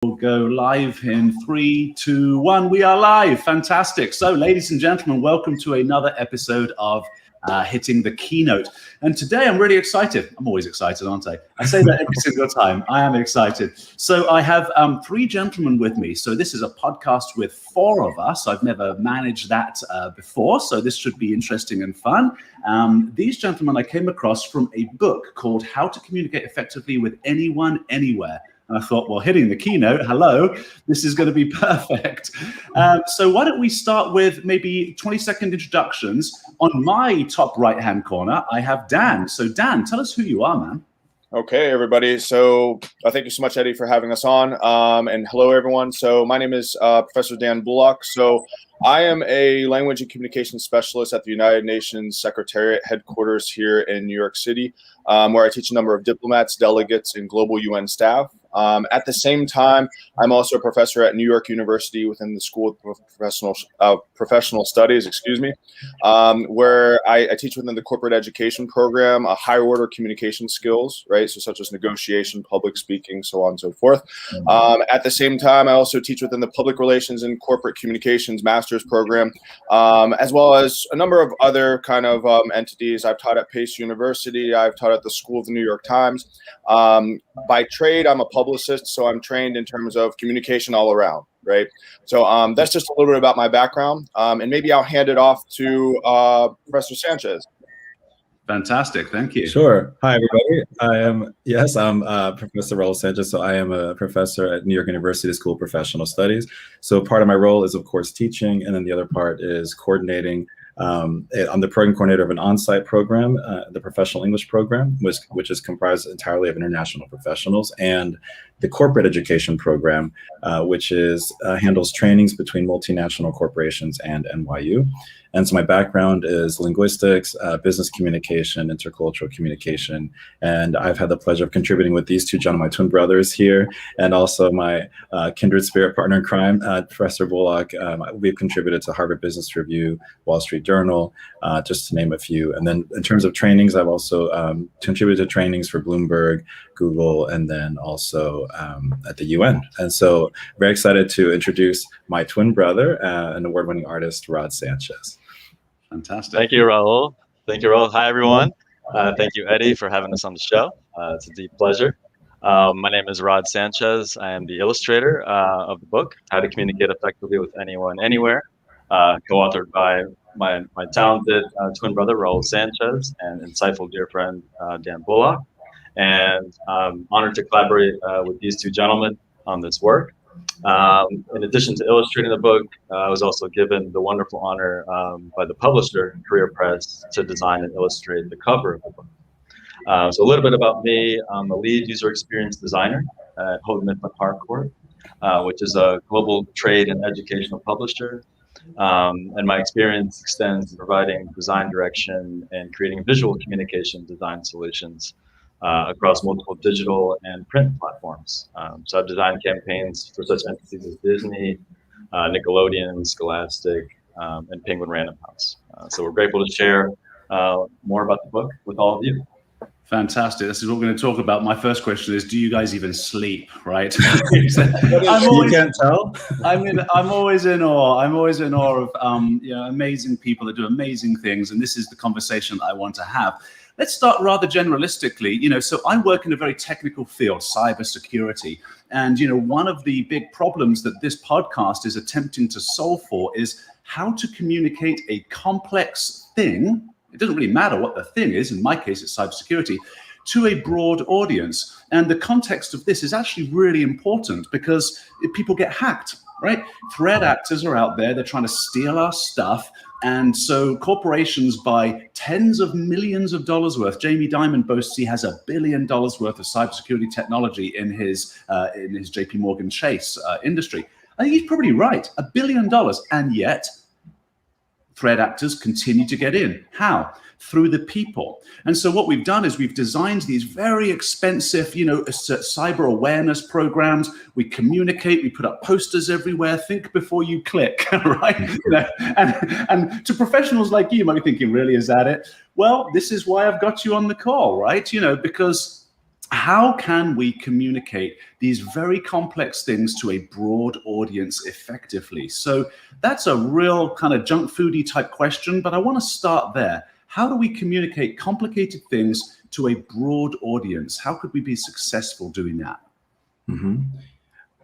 We'll go live in 3, 2, 1. We are live. Fantastic. So, ladies and gentlemen, welcome to another episode of Hitting the Keynote. And today I'm really excited. I'm always excited, aren't I? I say that every single time. I am excited. So I have 3 gentlemen with me. So this is a podcast with 4 of us. I've never managed that before, so this should be interesting and fun. These gentlemen I came across from a book called How to Communicate Effectively with Anyone, Anywhere. And I thought, well, hitting the keynote, hello, this is going to be perfect. So why don't we start with maybe 20-second introductions. On my top right-hand corner, I have Dan. So Dan, tell us who you are, man. Okay, everybody. So thank you so much, Eddie, for having us on. And hello, everyone. So my name is Professor Dan Bullock. So I am a language and communication specialist at the United Nations Secretariat headquarters here in New York City, where I teach a number of diplomats, delegates, and global UN staff. At the same time, I'm also a professor at New York University within the School of Professional Studies, where I teach within the corporate education program, higher order communication skills, right? So such as negotiation, public speaking, so on and so forth. At the same time, I also teach within the public relations and corporate communications master's program, as well as a number of other kind of entities. I've taught at Pace University. I've taught at the School of the New York Times. By trade, I'm a publicist, so I'm trained in terms of communication all around, right? So that's just a little bit about my background, and maybe I'll hand it off to Professor Sanchez. Fantastic, thank you. Sure. Hi, everybody. I'm Professor Rod Sanchez. So I am a professor at New York University School of Professional Studies. So part of my role is, of course, teaching, and then the other part is coordinating. I'm the program coordinator of an on-site program, the Professional English program, which is comprised entirely of international professionals, and the corporate education program, which handles trainings between multinational corporations and NYU. And so my background is linguistics, business communication, intercultural communication, and I've had the pleasure of contributing with these 2 gentlemen, my twin brothers here, and also my kindred spirit partner in crime, Professor Bullock. We've contributed to Harvard Business Review, Wall Street Journal, just to name a few. And then in terms of trainings, I've also contributed to trainings for Bloomberg, Google, and then also at the UN. And so very excited to introduce my twin brother, an award-winning artist, Rod Sanchez. Fantastic. Thank you, Raul. Thank you, Raul. Hi, everyone. Thank you, Eddie, for having us on the show. It's a deep pleasure. My name is Rod Sanchez. I am the illustrator of the book, How to Communicate Effectively with Anyone, Anywhere, co-authored by my talented twin brother, Raul Sanchez, and insightful dear friend, Dan Bullock. And I'm honored to collaborate with these 2 gentlemen on this work. In addition to illustrating the book, I was also given the wonderful honor by the publisher, Career Press, to design and illustrate the cover of the book. So a little bit about me. I'm a lead user experience designer at Houghton Mifflin Harcourt, which is a global trade and educational publisher. And my experience extends to providing design direction and creating visual communication design solutions across multiple digital and print platforms. So I've designed campaigns for such entities as Disney, Nickelodeon, Scholastic, and Penguin Random House. So we're grateful to share more about the book with all of you. Fantastic. This is what we're going to talk about. My first question is, do you guys even sleep, right? You can't tell? I'm always in awe. I'm always in awe of amazing people that do amazing things, and this is the conversation that I want to have. Let's start rather generalistically. So I work in a very technical field, cybersecurity. And, one of the big problems that this podcast is attempting to solve for is how to communicate a complex thing. It doesn't really matter what the thing is. In my case, it's cybersecurity, to a broad audience. And the context of this is actually really important because people get hacked, right? Threat actors are out there. They're trying to steal our stuff. And so corporations buy tens of millions of dollars worth. Jamie Dimon boasts he has $1 billion worth of cybersecurity technology in his JP Morgan Chase industry. I think he's probably right, $1 billion. And yet threat actors continue to get in. How? Through the people. And so what we've done is we've designed these very expensive, cyber awareness programs. We communicate, we put up posters everywhere. Think before you click, right? And to professionals like you might be thinking, really, is that it? Well, this is why I've got you on the call, right? Because how can we communicate these very complex things to a broad audience effectively? So that's a real kind of junk foodie type question, but I want to start there. How do we communicate complicated things to a broad audience? How could we be successful doing that? Mm-hmm.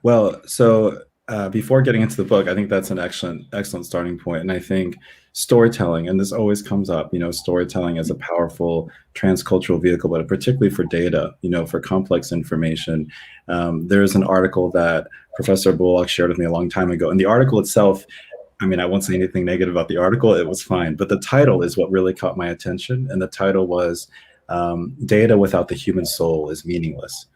Well, so before getting into the book, I think that's an excellent starting point. And I think storytelling, and this always comes up, storytelling as a powerful transcultural vehicle, but particularly for data, for complex information. There's an article that Professor Bullock shared with me a long time ago. And the article itself, I mean, I won't say anything negative about the article. It was fine. But the title is what really caught my attention. And the title was Data Without the Human Soul is Meaningless.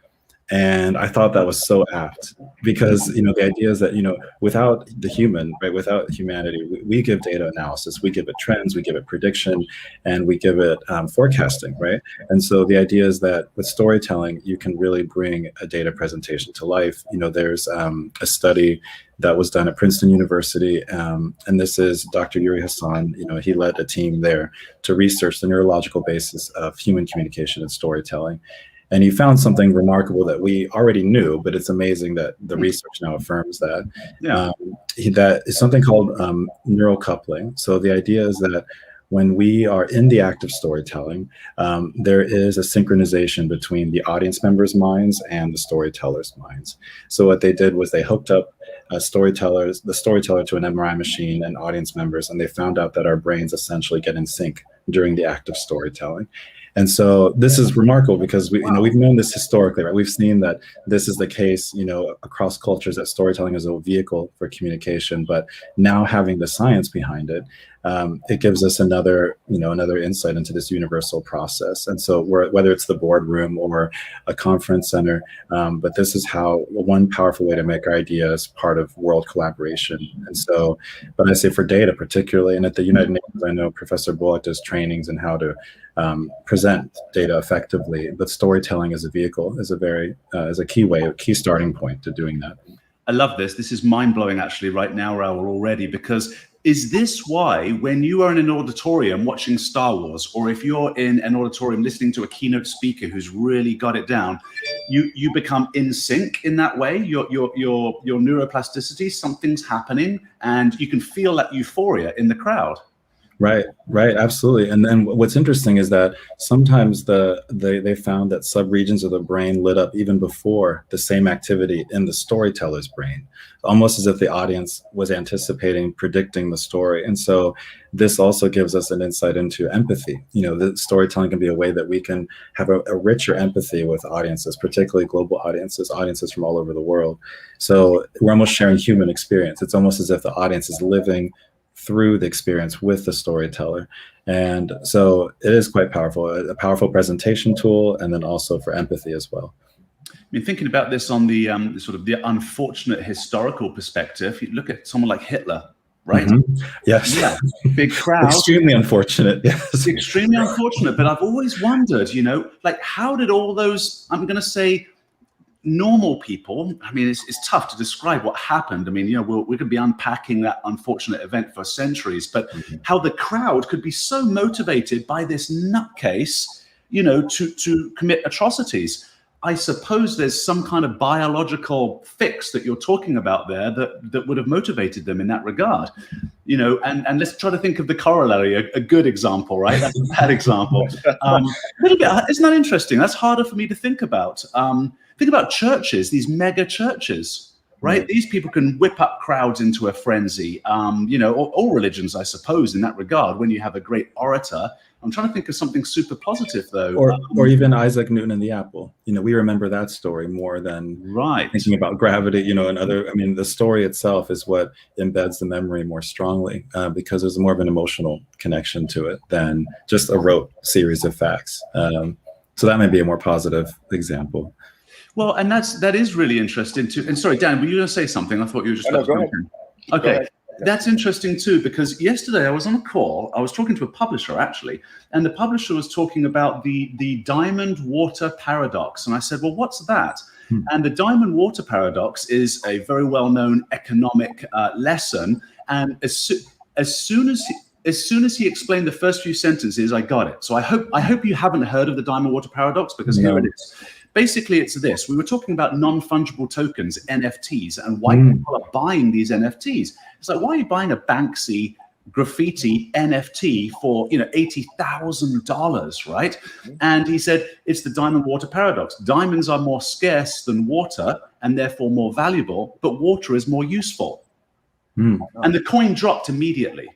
And I thought that was so apt because, the idea is that, without the human, right, without humanity, we give data analysis, we give it trends, we give it prediction, and we give it forecasting, right? And so the idea is that with storytelling, you can really bring a data presentation to life. There's a study that was done at Princeton University, and this is Dr. Yuri Hassan. He led a team there to research the neurological basis of human communication and storytelling. And he found something remarkable that we already knew, but it's amazing that the research now affirms that. Yeah. That is something called neural coupling. So the idea is that when we are in the act of storytelling, there is a synchronization between the audience members' minds and the storytellers' minds. So what they did was they hooked up the storyteller to an MRI machine and audience members, and they found out that our brains essentially get in sync during the act of storytelling. And so this is remarkable because we've known this historically, right? We've seen that this is the case, across cultures, that storytelling is a vehicle for communication. But now having the science behind it, it gives us another insight into this universal process. And so whether it's the boardroom or a conference center, but this is one powerful way to make our ideas part of world collaboration. And so, but I say for data particularly, and at the United Nations, I know Professor Bullock does trainings in how to present data effectively, but storytelling as a vehicle is a key starting point to doing that. I love this. This is mind-blowing actually right now, Raul, already, because is this why when you are in an auditorium watching Star Wars, or if you're in an auditorium listening to a keynote speaker who's really got it down, you become in sync in that way? Your neuroplasticity, something's happening, and you can feel that euphoria in the crowd. Right, absolutely. And then what's interesting is that sometimes they found that subregions of the brain lit up even before the same activity in the storyteller's brain, almost as if the audience was anticipating, predicting the story. And so this also gives us an insight into empathy. The storytelling can be a way that we can have a richer empathy with audiences, particularly global audiences from all over the world. So we're almost sharing human experience. It's almost as if the audience is living through the experience with the storyteller. And so it is quite powerful, a powerful presentation tool, and then also for empathy as well. I mean, thinking about this on the sort of the unfortunate historical perspective, you look at someone like Hitler, right? Mm-hmm. Yes. Yeah. Big crowd. Extremely unfortunate. Yes. Extremely unfortunate. But I've always wondered, how did all those, I'm going to say, normal people, I mean, it's tough to describe what happened. I mean, we could be unpacking that unfortunate event for centuries, but how the crowd could be so motivated by this nutcase, to commit atrocities. I suppose there's some kind of biological fix that you're talking about there that would have motivated them in that regard, and let's try to think of the corollary, a good example, right? That's a bad example. A little bit, isn't that interesting? That's harder for me to think about. Think about churches, these mega churches, right? These people can whip up crowds into a frenzy, all religions, I suppose, in that regard, when you have a great orator. I'm trying to think of something super positive, though. Or even Isaac Newton and the apple. We remember that story more than thinking about gravity, and other. I mean, the story itself is what embeds the memory more strongly because there's more of an emotional connection to it than just a rote series of facts. So that may be a more positive example. Well, and that is really interesting too. And sorry, Dan, were you going to say something? I thought you were just go ahead. Okay. Go ahead. That's interesting too, because yesterday I was on a call. I was talking to a publisher actually, and the publisher was talking about the diamond water paradox. And I said, well, what's that? And the diamond water paradox is a very well-known economic lesson. And as soon as he explained the first few sentences, I got it. So I hope you haven't heard of the diamond water paradox, because here it is. Basically, it's this. We were talking about non-fungible tokens, NFTs, and why people are buying these NFTs. It's like, why are you buying a Banksy graffiti NFT for $80,000, right? And he said it's the diamond water paradox. Diamonds are more scarce than water and therefore more valuable, but water is more useful. And the coin dropped immediately.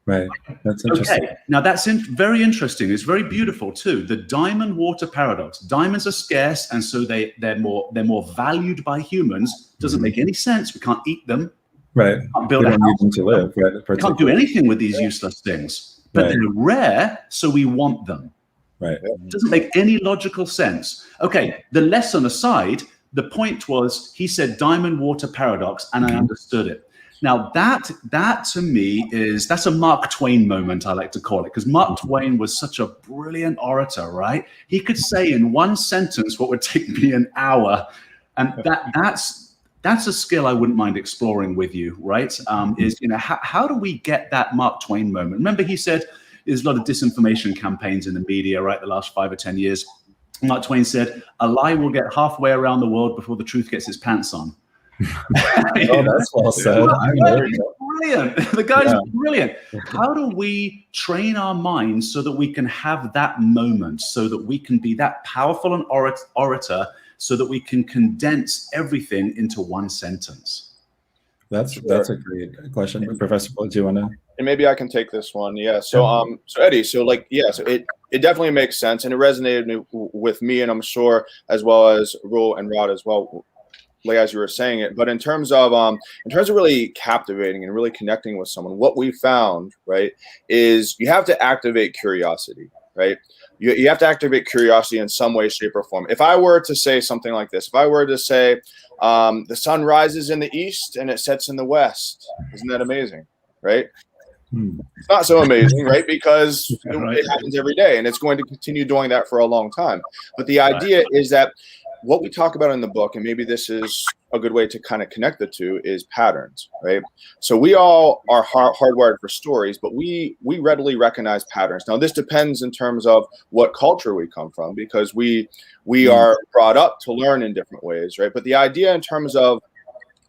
Right. That's interesting. Okay. Now that's very interesting. It's very beautiful too. The diamond water paradox. Diamonds are scarce, and so they're more valued by humans. Doesn't make any sense. We can't eat them. Right. Can't build we a don't house. need them to live. Right. We can't do anything with these useless things. But Right. they're rare, so we want them. Right. It doesn't make any logical sense. Okay. The lesson aside, the point was he said diamond water paradox, and I understood it. Now that to me that's a Mark Twain moment, I like to call it, because Mark Twain was such a brilliant orator, right? He could say in one sentence what would take me an hour, and that's a skill I wouldn't mind exploring with you, right? How do we get that Mark Twain moment? Remember, he said there's a lot of disinformation campaigns in the media, right? The last 5 or 10 years. Mark Twain said, "A lie will get halfway around the world before the truth gets its pants on." Oh, that's well said. Brilliant. The guy's brilliant. How do we train our minds so that we can have that moment, so that we can be that powerful an orator, so that we can condense everything into one sentence? That's a great question. Professor, do you want to? And maybe I can take this one. Yeah. So Eddie, so it definitely makes sense, and it resonated with me, and I'm sure as well as Rule and Rod as well, like as you were saying it. But in terms of really captivating and really connecting with someone, what we found, right, is you have to activate curiosity, right? You have to activate curiosity in some way, shape, or form. If I were to say something like this, if I were to say, the sun rises in the east and it sets in the west, isn't that amazing, right? It's not so amazing, right? Because it happens every day, and it's going to continue doing that for a long time. But the idea is that what we talk about in the book, and maybe this is a good way to kind of connect the two, is patterns, right? So we all are hardwired for stories, but we readily recognize patterns. Now, this depends in terms of what culture we come from, because we are brought up to learn in different ways, right? But the idea in terms of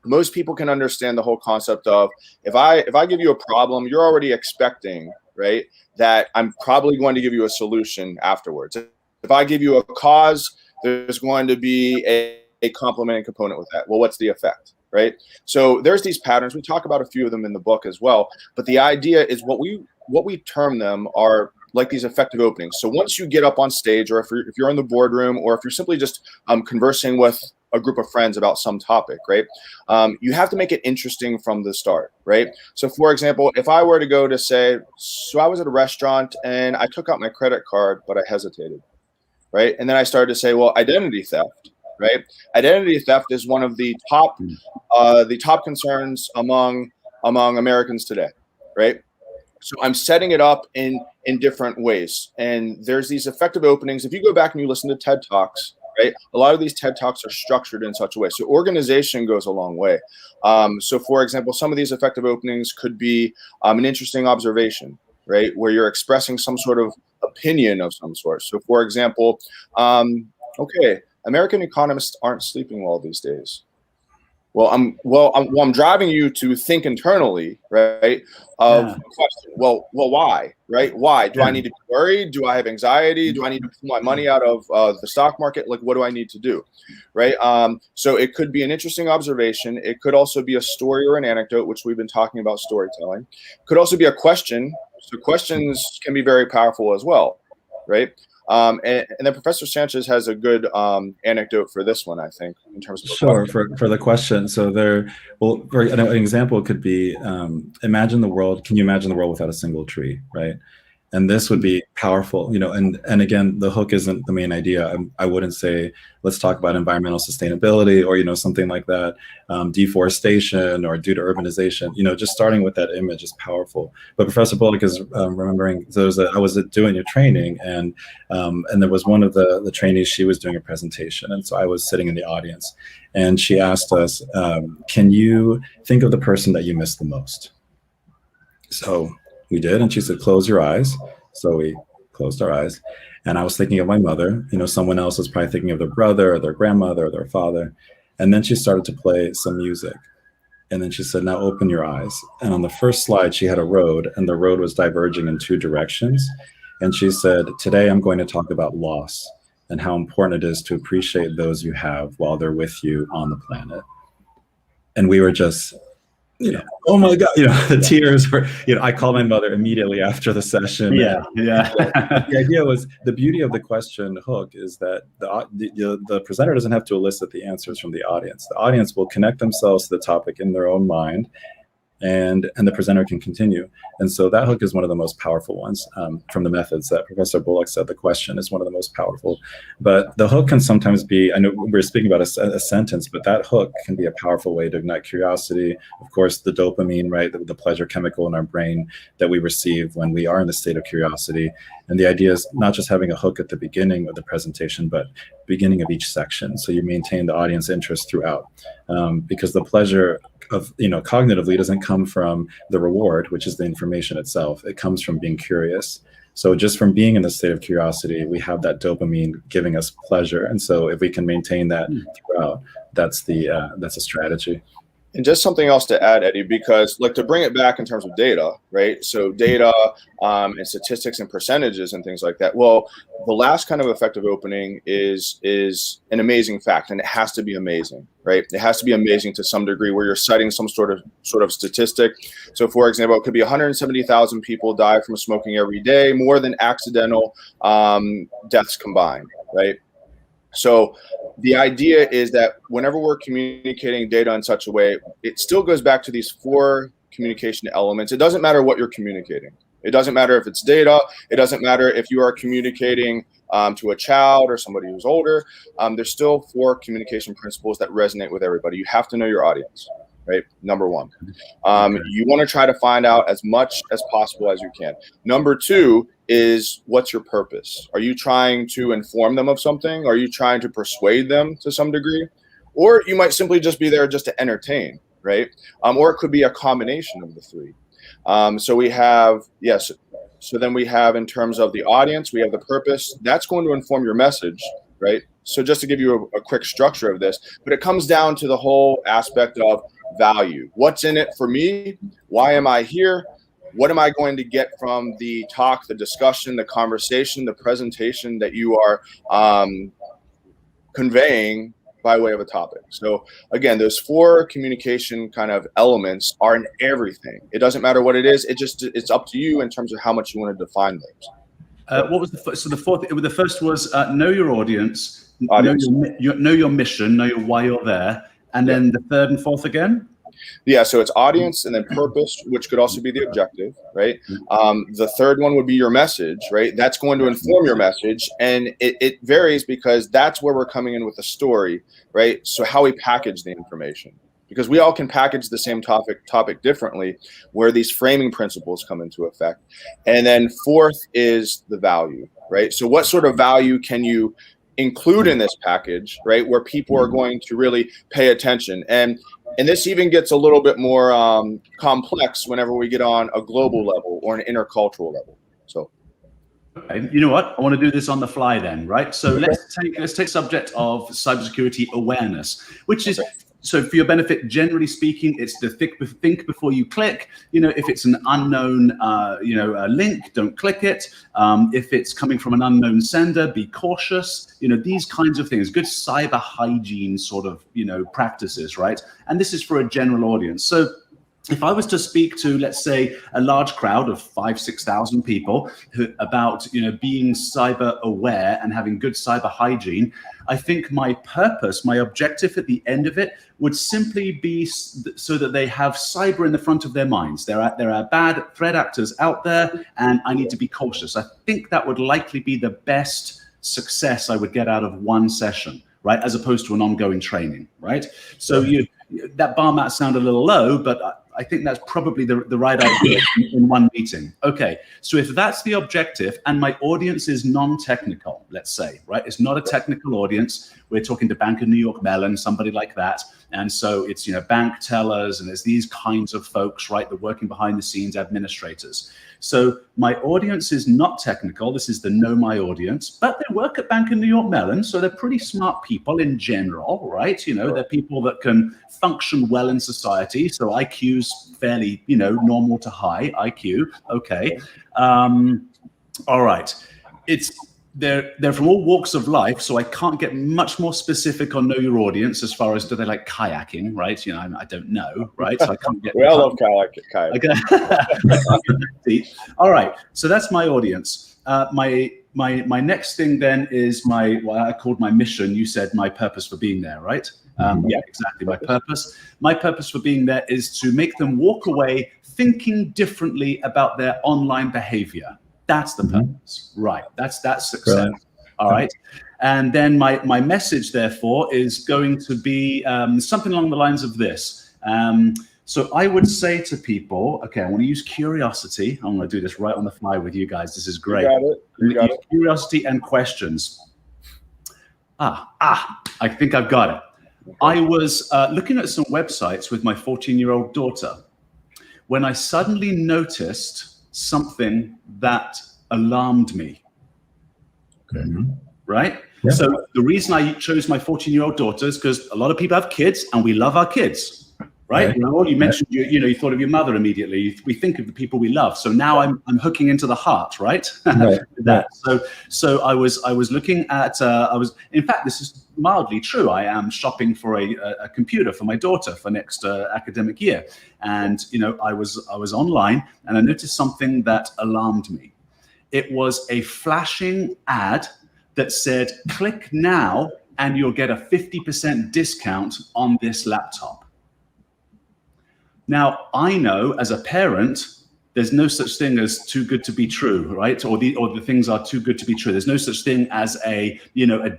most people can understand the whole concept of if I give you a problem, you're already expecting, right, that I'm probably going to give you a solution afterwards. If I give you a cause, there's going to be a complementing component with that. Well, what's the effect, right? So there's these patterns. We talk about a few of them in the book as well. But the idea is what we term them are like these effective openings. So once you get up on stage, or if you're in the boardroom, or if you're simply just conversing with a group of friends about some topic, right? You have to make it interesting from the start, right? So for example, if I were to go to say, so I was at a restaurant and I took out my credit card, but I hesitated, right? And then I started to say, well, identity theft, right? Identity theft is one of the top concerns among Americans today, right? So I'm setting it up in different ways. And there's these effective openings. If you go back and you listen to TED Talks, right, a lot of these TED Talks are structured in such a way. So organization goes a long way. So for example, some of these effective openings could be an interesting observation, right, where you're expressing some sort of opinion of some sort. So for example, okay, American economists aren't sleeping well these days. I'm driving you to think internally, right? Question. Well, why, right? Why do I need to be worried? Do I have anxiety? Do I need to pull my money out of the stock market? Like, what do I need to do, right? So it could be an interesting observation. It could also be a story or an anecdote, which we've been talking about storytelling. It could also be a question. So questions can be very powerful as well, right? And then Professor Sanchez has a good anecdote for this one, I think, in terms of sure for the question. So an example could be imagine the world. Can you imagine the world without a single tree, right? And this would be powerful, and again, the hook isn't the main idea. I wouldn't say, let's talk about environmental sustainability or, something like that, deforestation or due to urbanization, just starting with that image is powerful. But Professor Bullock is remembering, I was doing your training and there was one of the trainees, she was doing a presentation. And so I was sitting in the audience and she asked us, can you think of the person that you miss the most? So we did, and she said, close your eyes. So we closed our eyes. And I was thinking of my mother, someone else was probably thinking of their brother or their grandmother or their father. And then she started to play some music. And then she said, now open your eyes. And on the first slide, she had a road, and the road was diverging in two directions. And she said, today I'm going to talk about loss and how important it is to appreciate those you have while they're with you on the planet. And we were just, oh my God, the tears were, I called my mother immediately after the session. Yeah. The idea was, the beauty of the question hook is that the presenter doesn't have to elicit the answers from the audience. The audience will connect themselves to the topic in their own mind, and the presenter can continue. And so that hook is one of the most powerful ones from the methods that Professor Bullock said. The question is one of the most powerful. But the hook can sometimes be, I know we're speaking about a sentence, but that hook can be a powerful way to ignite curiosity. Of course, the dopamine, right, the pleasure chemical in our brain that we receive when we are in the state of curiosity. And the idea is not just having a hook at the beginning of the presentation, but beginning of each section. So you maintain the audience interest throughout, because the pleasure of, cognitively doesn't come from the reward, which is the information itself. It comes from being curious. So just from being in the state of curiosity, we have that dopamine giving us pleasure. And so if we can maintain that throughout, that's a strategy. And just something else to add, Eddie, because to bring it back in terms of data, right? So data and statistics and percentages and things like that. Well, the last kind of effective opening is an amazing fact, and it has to be amazing, right? It has to be amazing to some degree where you're citing some sort of statistic. So, for example, it could be 170,000 people die from smoking every day, more than accidental deaths combined, right? So the idea is that whenever we're communicating data in such a way, it still goes back to these 4 communication elements. It doesn't matter what you're communicating. It doesn't matter if it's data. It doesn't matter if you are communicating to a child or somebody who's older. There's still 4 communication principles that resonate with everybody. You have to know your audience, right? Number 1. You want to try to find out as much as possible as you can. Number 2 is, what's your purpose? Are you trying to inform them of something? Are you trying to persuade them to some degree? Or you might simply just be there just to entertain, right? Or it could be a combination of the 3. So we have, yes. So then we have, in terms of the audience, we have the purpose. That's going to inform your message, right? So just to give you a quick structure of this, but it comes down to the whole aspect of value. What's in it for me? Why am I here? What am I going to get from the talk, the discussion, the conversation, the presentation that you are conveying by way of a topic? So again, those 4 communication kind of elements are in everything. It doesn't matter what it is. It's up to you in terms of how much you want to define those. What was the first? So the first was know your audience, know your mission, know why you're there, and then the third and fourth again. Yeah, so it's audience and then purpose, which could also be the objective, right? The third one would be your message, right? That's going to inform your message, and it varies because that's where we're coming in with the story, right? So how we package the information, because we all can package the same topic differently, where these framing principles come into effect. And then fourth is the value, right? So what sort of value can you include in this package, right, where people are going to really pay attention? And this even gets a little bit more complex whenever we get on a global level or an intercultural level. So, okay, you know what? I want to do this on the fly then, right? So let's take subject of cybersecurity awareness, which is, so for your benefit, generally speaking, it's the think before you click. You know, if it's an unknown, link, don't click it. If it's coming from an unknown sender, be cautious. You know, these kinds of things, good cyber hygiene sort of, practices, right? And this is for a general audience. So if I was to speak to, let's say, a large crowd of 5,000-6,000 people about, being cyber aware and having good cyber hygiene, I think my purpose, my objective at the end of it would simply be so that they have cyber in the front of their minds. There are bad threat actors out there, and I need to be cautious. I think that would likely be the best success I would get out of one session, right, as opposed to an ongoing training, right? So that bar might sound a little low, but I think that's probably the right idea in one meeting. Okay, so if that's the objective and my audience is non-technical, let's say, right? It's not a technical audience. We're talking to Bank of New York Mellon, somebody like that. And so it's, bank tellers, and there's these kinds of folks, right? They're working behind the scenes, administrators. So my audience is not technical. This is the know my audience, but they work at Bank of New York Mellon. So they're pretty smart people in general, right? They're people that can function well in society. So IQ's fairly, normal to high IQ. Okay. All right. They're from all walks of life, so I can't get much more specific on know your audience as far as do they like kayaking, right? I don't know, right? So I can't get. We all love kayaking. Okay. All right, so that's my audience. My next thing then is what I called my mission. You said my purpose for being there, right? Yeah, exactly. My purpose. My purpose for being there is to make them walk away thinking differently about their online behavior. That's the purpose, right? That's success. Brilliant. All right. And then my message, therefore, is going to be something along the lines of this. So I would say to people, okay, I want to use curiosity. I'm going to do this right on the fly with you guys. This is great. You got it. Curiosity and questions. I think I've got it. I was looking at some websites with my 14-year-old daughter when I suddenly noticed something that alarmed me. Okay. Right? Yeah. So the reason I chose my 14-year-old daughter is because a lot of people have kids and we love our kids, right? You mentioned you thought of your mother immediately. We think of the people we love. So now I'm hooking into the heart, right? That. So I was looking at in fact, this is mildly true. I am shopping for a computer for my daughter for next academic year. And I was online and I noticed something that alarmed me. It was a flashing ad that said, click now and you'll get a 50% discount on this laptop. Now, I know as a parent, there's no such thing as too good to be true, right? Or the things are too good to be true. There's no such thing as a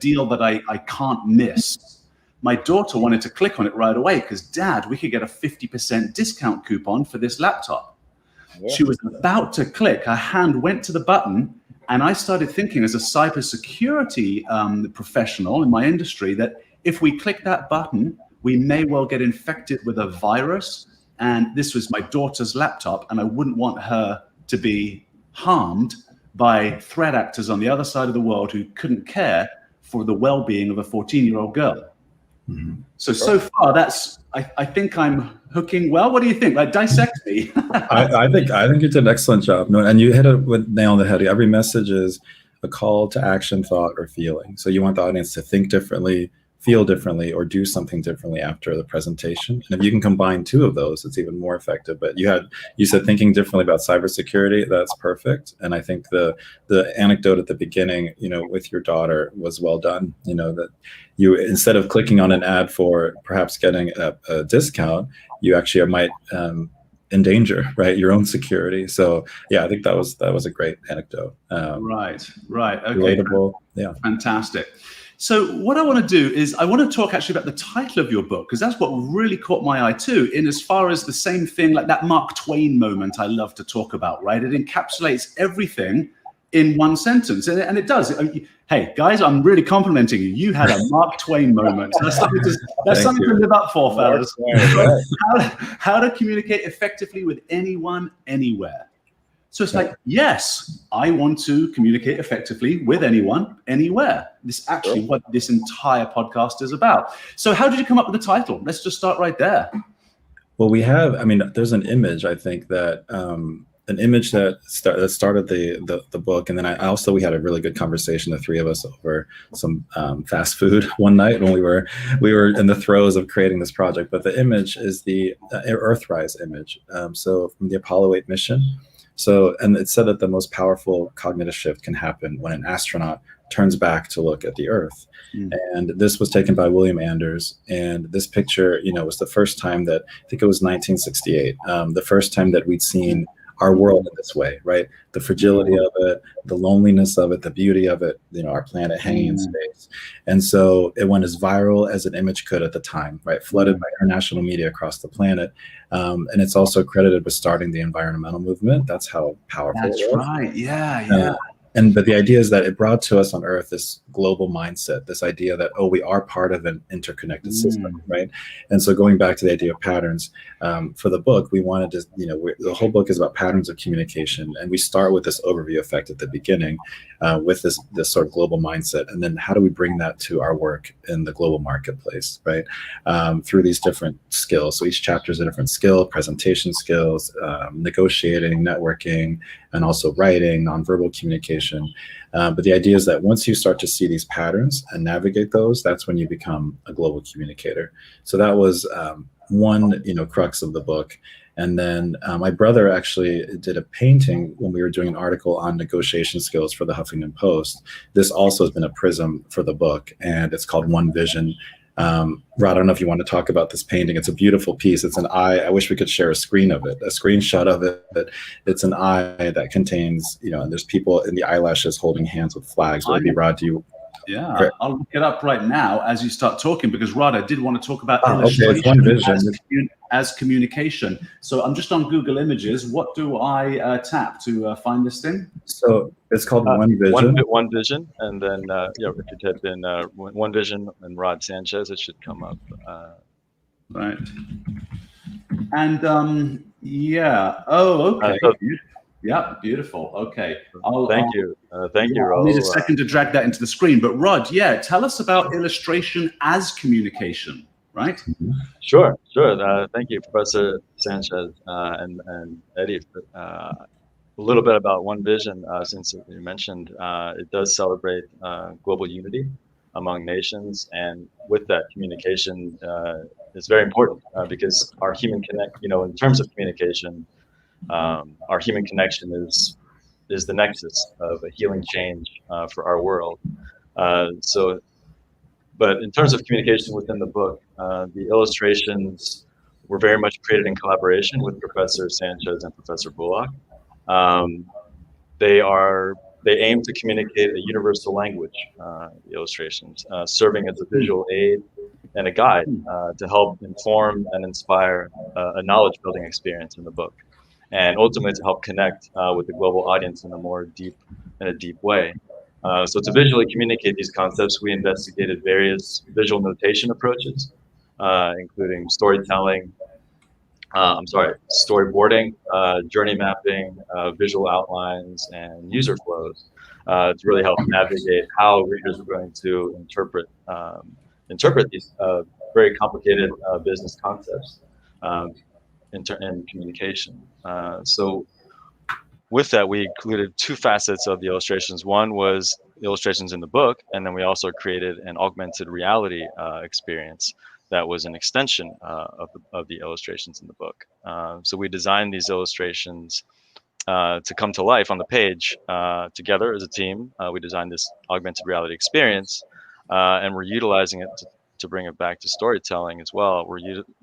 deal that I can't miss. My daughter wanted to click on it right away because, Dad, we could get a 50% discount coupon for this laptop. Yeah. She was about to click, her hand went to the button, and I started thinking as a cybersecurity professional in my industry that if we click that button, we may well get infected with a virus. And this was my daughter's laptop, and I wouldn't want her to be harmed by threat actors on the other side of the world who couldn't care for the well-being of a 14-year-old girl. Mm-hmm. So far, I think I'm hooking well. What do you think? Like, dissect me. I think you did an excellent job. No, and you hit it with nail on the head. Every message is a call to action, thought, or feeling. So you want the audience to think differently, feel differently, or do something differently after the presentation. And if you can combine two of those, it's even more effective. But you said thinking differently about cybersecurity. That's perfect. And I think the anecdote at the beginning, with your daughter was well done. That you, instead of clicking on an ad for perhaps getting a discount, you actually might endanger, right, your own security. So yeah, I think that was a great anecdote. Right. Okay. Relatable. Yeah. Fantastic. So what I want to do is I want to talk actually about the title of your book, because that's what really caught my eye too, in as far as the same thing, like that Mark Twain moment I love to talk about, right? It encapsulates everything in one sentence, and it does. Hey, guys, I'm really complimenting you. You had a Mark Twain moment. That's something to live up for, fellas. How to communicate effectively with anyone, anywhere. So it's like, yes, I want to communicate effectively with anyone, anywhere. This is actually what this entire podcast is about. So how did you come up with the title? Let's just start right there. Well, there's an image, I think, that an image that started the book. And then we had a really good conversation, the three of us, over some fast food one night when we were in the throes of creating this project. But the image is the Earthrise image. So from the Apollo 8 mission. So, and it said that the most powerful cognitive shift can happen when an astronaut turns back to look at the Earth. And this was taken by William Anders. And this picture, was the first time that, I think it was 1968, the first time that we'd seen our world in this way, right? The fragility of it, the loneliness of it, the beauty of it, our planet hanging in space. And so it went as viral as an image could at the time, right? Flooded by international media across the planet. And it's also credited with starting the environmental movement. That's how powerful it was. That's right. Yeah. But the idea is that it brought to us on Earth this global mindset, this idea that, oh, we are part of an interconnected system, right? And so going back to the idea of patterns, for the book, we wanted to, the whole book is about patterns of communication. And we start with this overview effect at the beginning with this sort of global mindset. And then how do we bring that to our work in the global marketplace, right? Through these different skills. So each chapter is a different skill, presentation skills, negotiating, networking, and also writing, nonverbal communication. But the idea is that once you start to see these patterns and navigate those, that's when you become a global communicator. So that was one, crux of the book. And then my brother actually did a painting when we were doing an article on negotiation skills for the Huffington Post. This also has been a prism for the book, and it's called One Vision. Rod, I don't know if you want to talk about this painting. It's a beautiful piece. It's an eye. I wish we could share a screenshot of it. But it's an eye that contains, and there's people in the eyelashes holding hands with flags. Would it be, Rod, do you? Yeah, I'll look it up right now as you start talking, because Rod, I did want to talk about illustration it's One Vision. As communication. So I'm just on Google Images. What do I tap to find this thing? So it's called One Vision. One Vision, and then if you type in One Vision and Rod Sanchez, it should come up. Right. And yeah. Oh, okay. Yeah, beautiful. Okay. Thank you. Thank you, Rod. I need a second to drag that into the screen. But Rod, tell us about illustration as communication, right? Sure. Thank you, Professor Sanchez and Eddie. A little bit about One Vision, since you mentioned, it does celebrate global unity among nations. And with that, communication is very important because our human in terms of communication, our human connection is the nexus of a healing change for our world. But in terms of communication within the book, the illustrations were very much created in collaboration with Professor Sanchez and Professor Bullock. They aim to communicate a universal language, the illustrations, serving as a visual aid and a guide to help inform and inspire a knowledge building experience in the book, and ultimately to help connect with the global audience in a deep way. So to visually communicate these concepts, we investigated various visual notation approaches, including storytelling, storyboarding, journey mapping, visual outlines, and user flows to really help navigate how readers are going to interpret these very complicated business concepts in communication. So with that, we included two facets of the illustrations. One was illustrations in the book, and then we also created an augmented reality experience that was an extension of the illustrations in the book. So we designed these illustrations to come to life on the page together as a team. We designed this augmented reality experience, and we're utilizing it to bring it back to storytelling as well.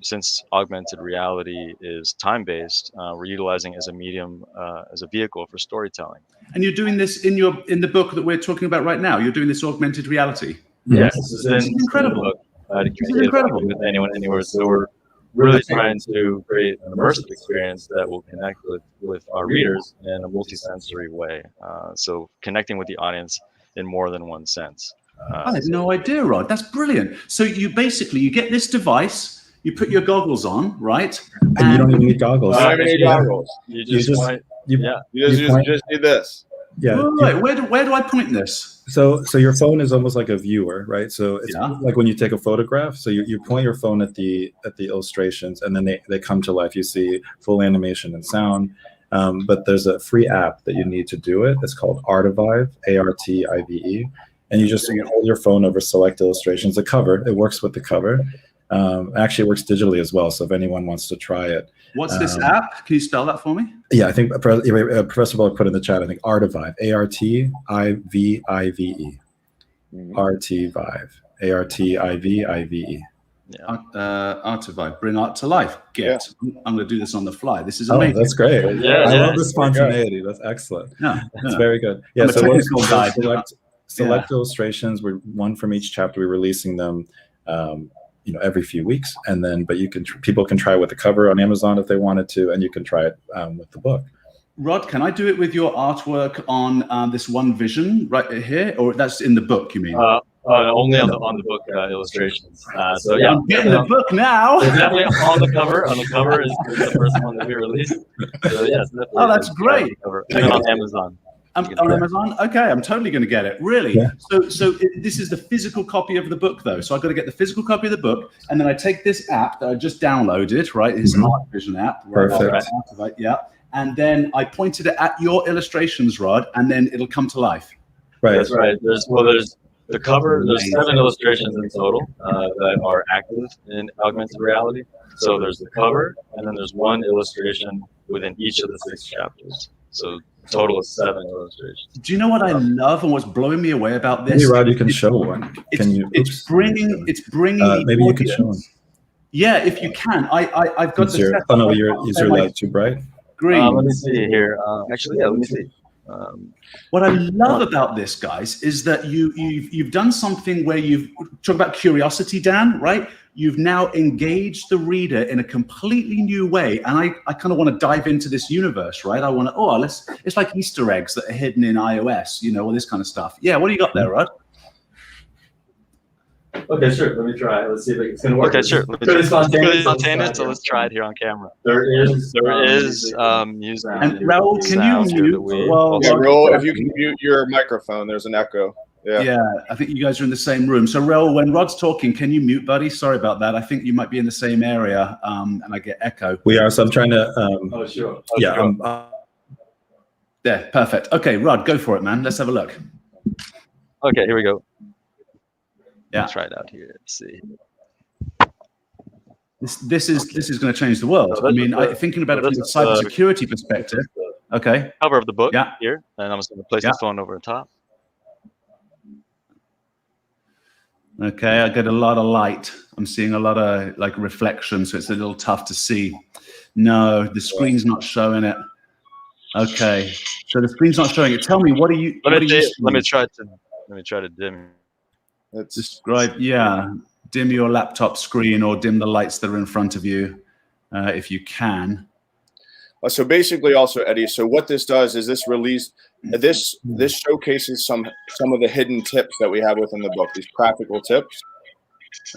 Since augmented reality is time-based, we're utilizing it as a medium, as a vehicle for storytelling. And you're doing this in the book that we're talking about right now. You're doing this augmented reality. Yes, this is incredible. To communicate with anyone, anywhere. So we're really trying to create an immersive experience that will connect with our readers in a multisensory way. So connecting with the audience in more than one sense. I had no idea, Rod. That's brilliant. So you get this device, you put your goggles on, right? And you don't even need goggles. You don't even need goggles. You just need this. Yeah. Right. Where do I point this? So your phone is almost like a viewer, right? So it's like when you take a photograph. So you point your phone at the illustrations, and then they come to life. You see full animation and sound. But there's a free app that you need to do it. It's called Artivive, Artive. And you just hold your phone over select illustrations. The cover, it works with the cover. Actually, it works digitally as well. So if anyone wants to try it. What's this app? Can you spell that for me? Yeah, I think Professor Bullock put in the chat, I think Artivive, Artivive. Artivive, Artivive. Artivive, bring art to life. I'm going to do this on the fly. This is amazing. Oh, that's great. I love the spontaneity. That's excellent. That's very good. Yeah, so select illustrations. We're one from each chapter. We're releasing them, every few weeks, but people can try with the cover on Amazon if they wanted to, and you can try it with the book. Rod, can I do it with your artwork on this one vision right here, or that's in the book? You mean? Only on the book illustrations. So yeah, I'm getting the book now. Definitely on the cover. On the cover is the first one that we released. So yes, oh, that's great. And then on Amazon. On Amazon? Okay, I'm totally going to get it. Really? Yeah. So this is the physical copy of the book, though. So I've got to get the physical copy of the book, and then I take this app that I just downloaded, right? This Art Vision app. Right? Perfect. Right, yeah. And then I pointed it at your illustrations, Rod, and then it'll come to life. Right. That's right. There's the cover. There's 7 illustrations in total that are active in augmented reality. So there's the cover, and then there's 1 illustration within each of the 6 chapters. So total of 7 illustrations. Do you know what I love and what's blowing me away about this? Maybe, Rod, you can show one. Can you? It's bringing. Maybe you can show one. Yeah, if you can. I've got Is your light too bright? Green. Let me see here. Actually, yeah, let me see. What I love about this, guys, is that you've done something where you've talked about curiosity, Dan, right? You've now engaged the reader in a completely new way, and I kind of want to dive into this universe, right? I want to it's like Easter eggs that are hidden in iOS, all this kind of stuff. Yeah, what do you got there, Rod? Okay, sure. Let me try. Let's see if it's going to work. Okay, sure. It's pretty spontaneous, so let's try it here on camera. There is music. And Raul, can you mute? Raul, if you can mute your microphone, there's an echo. Yeah, I think you guys are in the same room. So Raul, when Rod's talking, can you mute, buddy? Sorry about that. I think you might be in the same area, and I get echo. We are, so I'm trying to. Sure. There, perfect. Okay, Rod, go for it, man. Let's have a look. Okay, here we go. Yeah. Let's try it out here. Let's see. This is going to change the world. I mean, thinking about it from a cybersecurity perspective. Okay. Cover of the book here, and I'm just going to place the phone over the top. Okay, I get a lot of light. I'm seeing a lot of reflection, so it's a little tough to see. No, the screen's not showing it. Okay, so the screen's not showing it. Tell me, what are you? Let me try to dim. Let's describe. Yeah, dim your laptop screen or dim the lights that are in front of you, if you can. So basically, also Eddie. So what this does is this showcases some of the hidden tips that we have within the book. These practical tips.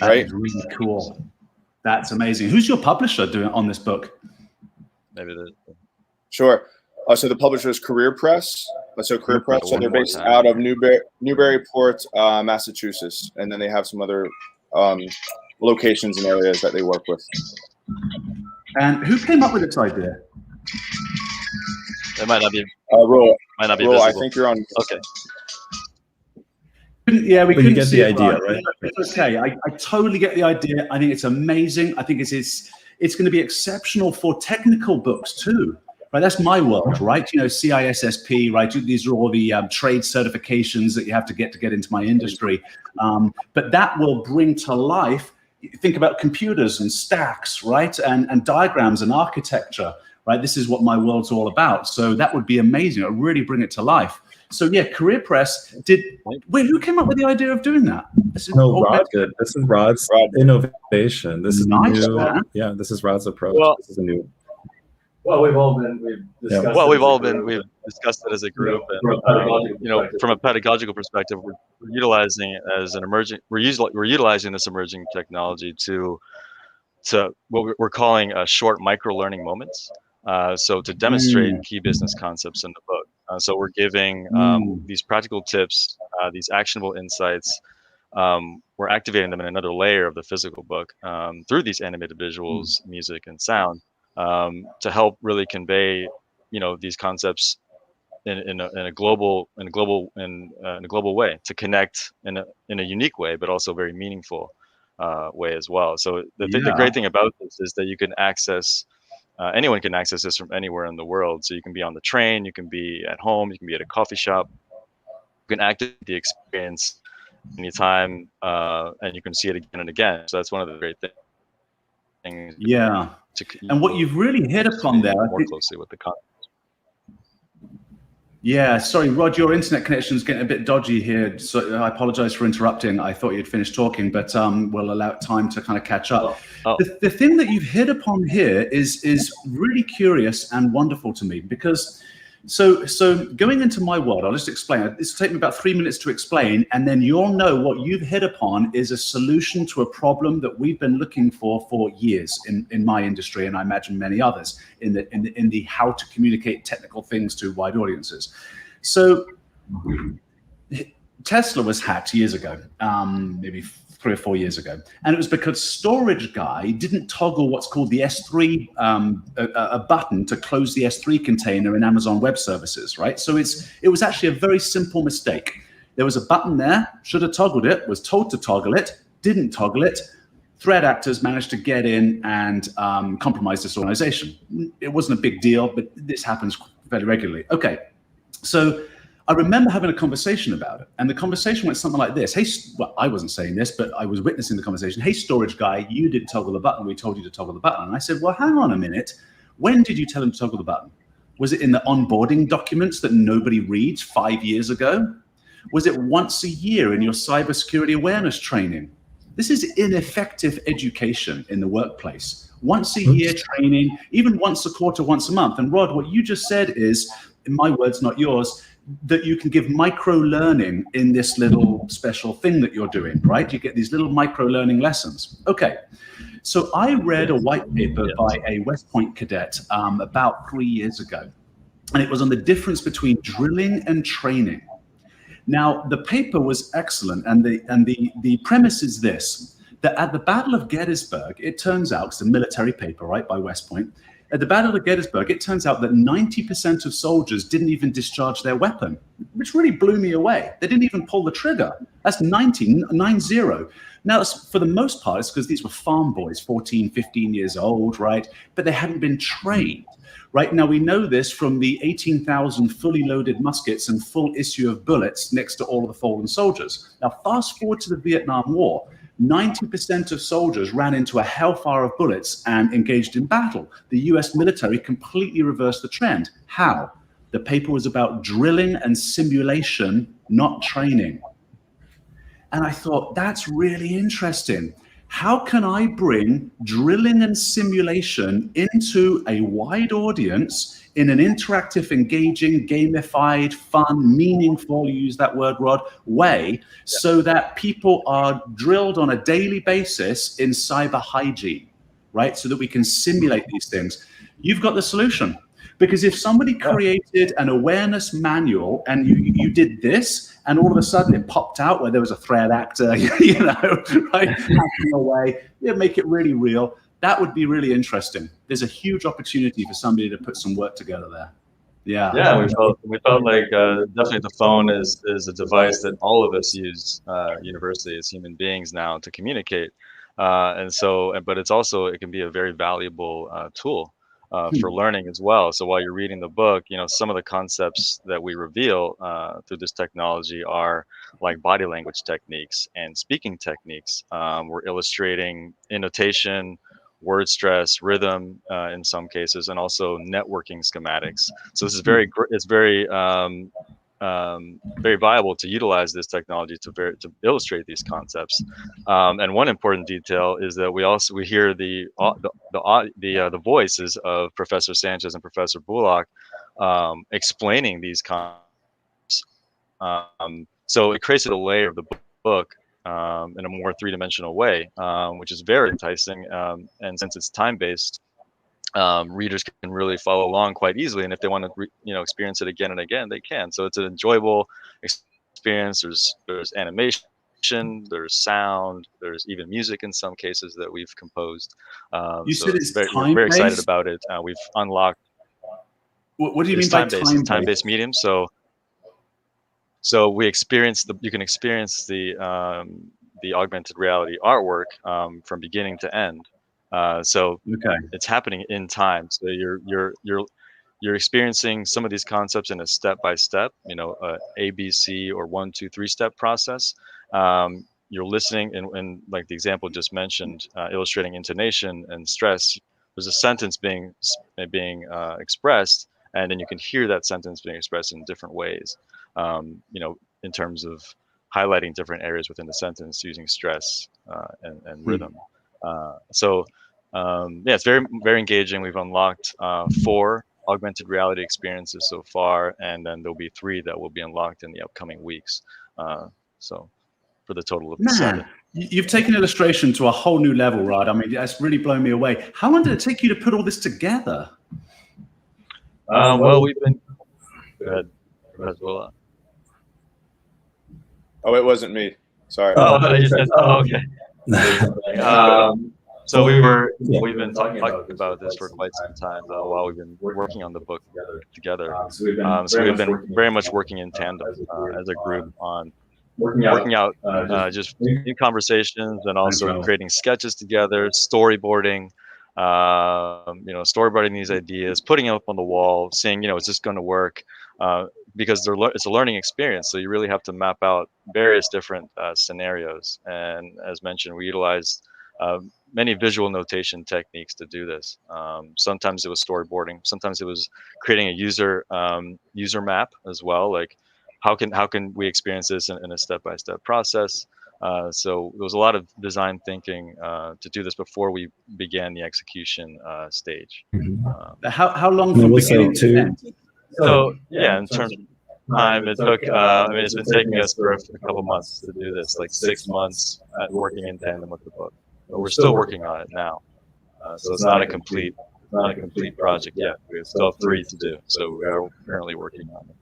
Right. That's really cool. That's amazing. Who's your publisher doing on this book? Maybe Sure. So the publisher is Career Press. So Career Press. So they're based out of Newburyport, Massachusetts, and then they have some other locations and areas that they work with. And who came up with this idea? It might not be. Raul, visible. I think you're on. Okay. Yeah, we couldn't get see the it, idea, right? It's okay. I totally get the idea. I think it's amazing. I think it's going to be exceptional for technical books too. Right, that's my world, right? CISSP, right? These are all the trade certifications that you have to get into my industry. But that will bring to life. Think about computers and stacks, right? And diagrams and architecture, right? This is what my world's all about. So that would be amazing. It would really bring it to life. So yeah, Career Press who came up with the idea of doing that? Rod did. This is Rod's innovation. This is nice, new. Yeah, this is Rod's approach. This is a new. Well, we've discussed it as a group, and from a pedagogical perspective, we're utilizing it as an emerging. We're utilizing this emerging technology to what we're calling short micro learning moments. So to demonstrate key business concepts in the book. So we're giving these practical tips, these actionable insights. We're activating them in another layer of the physical book through these animated visuals, music, and sound. To help really convey, these concepts in a global way, to connect in a unique way, but also very meaningful way as well. So the great thing about this is that you can access, anyone can access this from anywhere in the world. So you can be on the train, you can be at home, you can be at a coffee shop, you can activate the experience anytime, and you can see it again and again. So that's one of the great things. Yeah. And what you've really hit upon there, more closely with the content. Yeah, sorry, Rod, your internet connection is getting a bit dodgy here. So I apologize for interrupting. I thought you'd finished talking, but we'll allow time to kind of catch up. Oh, The thing that you've hit upon here is really curious and wonderful to me, because so going into my world, I'll just explain. This will take me about 3 minutes to explain, and then you'll know what you've hit upon is a solution to a problem that we've been looking for years in my industry, and I imagine many others in the how to communicate technical things to wide audiences. So Tesla was hacked years ago, maybe 3 or 4 years ago, and it was because storage guy didn't toggle what's called the S3 a button to close the S3 container in Amazon Web Services, right? So it was actually a very simple mistake. There was a button there, should have toggled it, was told to toggle it, didn't toggle it. Threat actors managed to get in and compromise this organization. It wasn't a big deal, but this happens very regularly. Okay, so I remember having a conversation about it, and the conversation went something like this. Hey, well, I wasn't saying this, but I was witnessing the conversation. Hey, storage guy, you did toggle the button. We told you to toggle the button. And I said, well, hang on a minute. When did you tell him to toggle the button? Was it in the onboarding documents that nobody reads 5 years ago? Was it once a year in your cybersecurity awareness training? This is ineffective education in the workplace. Once a year training, even once a quarter, once a month. And Rod, what you just said is, in my words, not yours, that you can give micro learning in this little special thing that you're doing, right? You get these little micro learning lessons. Okay, so I read a white paper by a West Point cadet about 3 years ago, and it was on the difference between drilling and training. Now, the paper was excellent, and the premise is this, that at the Battle of Gettysburg, it turns out, it's a military paper, right, by West Point, at the Battle of Gettysburg, it turns out that 90% of soldiers didn't even discharge their weapon, which really blew me away. They didn't even pull the trigger. That's 90. Now, for the most part, it's because these were farm boys, 14, 15 years old, right? But they hadn't been trained, right? Now, we know this from the 18,000 fully loaded muskets and full issue of bullets next to all of the fallen soldiers. Now, fast forward to the Vietnam War. 90% of soldiers ran into a hellfire of bullets and engaged in battle. The US military completely reversed the trend. How? The paper was about drilling and simulation, not training. And I thought, that's really interesting. How can I bring drilling and simulation into a wide audience in an interactive, engaging, gamified, fun, meaningful, you use that word, Rod, way, so that people are drilled on a daily basis in cyber hygiene, right? So that we can simulate these things. You've got the solution. Because if somebody created an awareness manual and you did this, and all of a sudden it popped out where there was a threat actor, you know, right, hacking away, make it really real. That would be really interesting. There's a huge opportunity for somebody to put some work together there. Yeah. Yeah, we felt like definitely the phone is a device that all of us use universally as human beings now to communicate, but it's also, it can be a very valuable tool for learning as well. So while you're reading the book, you know, some of the concepts that we reveal through this technology are like body language techniques and speaking techniques. We're illustrating intonation, word stress, rhythm in some cases, and also networking schematics. So this is very viable to utilize this technology to illustrate these concepts. And one important detail is that we hear the voices of Professor Sanchez and Professor Bullock explaining these concepts. So it creates a layer of the book in a more three-dimensional way, which is very enticing. And since it's time-based, readers can really follow along quite easily. And if they want to, experience it again and again, they can. So it's an enjoyable experience. There's animation, there's sound, there's even music in some cases that we've composed. You said it's we're time-based? very excited about it. We've unlocked. What do you mean by time-based? Time-based medium. So you can experience the augmented reality artwork from beginning to end. It's happening in time. So you're experiencing some of these concepts in a step-by-step, ABC or 1, 2, 3 step process. You're listening, and like the example just mentioned, illustrating intonation and stress. There's a sentence being expressed, and then you can hear that sentence being expressed in different ways, in terms of highlighting different areas within the sentence using stress and rhythm. It's very, very engaging. We've unlocked 4 augmented reality experiences so far, and then there'll be 3 that will be unlocked in the upcoming weeks. For the total of 7. You've taken illustration to a whole new level, Rod. I mean, that's really blown me away. How long did it take you to put all this together? Well, we've been. Go ahead, Professor Bullock. Oh, it wasn't me. Sorry. Oh, you said. Oh, okay. So we've been talking about this for quite some time while we've been working on the book together. So we've been very much working in tandem as a group on working out just new conversations, and also creating sketches together, storyboarding, storyboarding these ideas, putting them up on the wall, saying, is this going to work? Because it's a learning experience, so you really have to map out various different scenarios. And as mentioned, we utilized many visual notation techniques to do this. Sometimes it was storyboarding, sometimes it was creating a user map as well, like how can we experience this in a step-by-step process. So there was a lot of design thinking to do this before we began the execution stage. How long from beginning to end? So yeah, in terms of time, it took. It's been taking us for a couple months to do this, like 6 months at working in tandem with the book. But we're still working on it now, so it's not a complete project yet. We still have 3 to do, so we are currently working on it.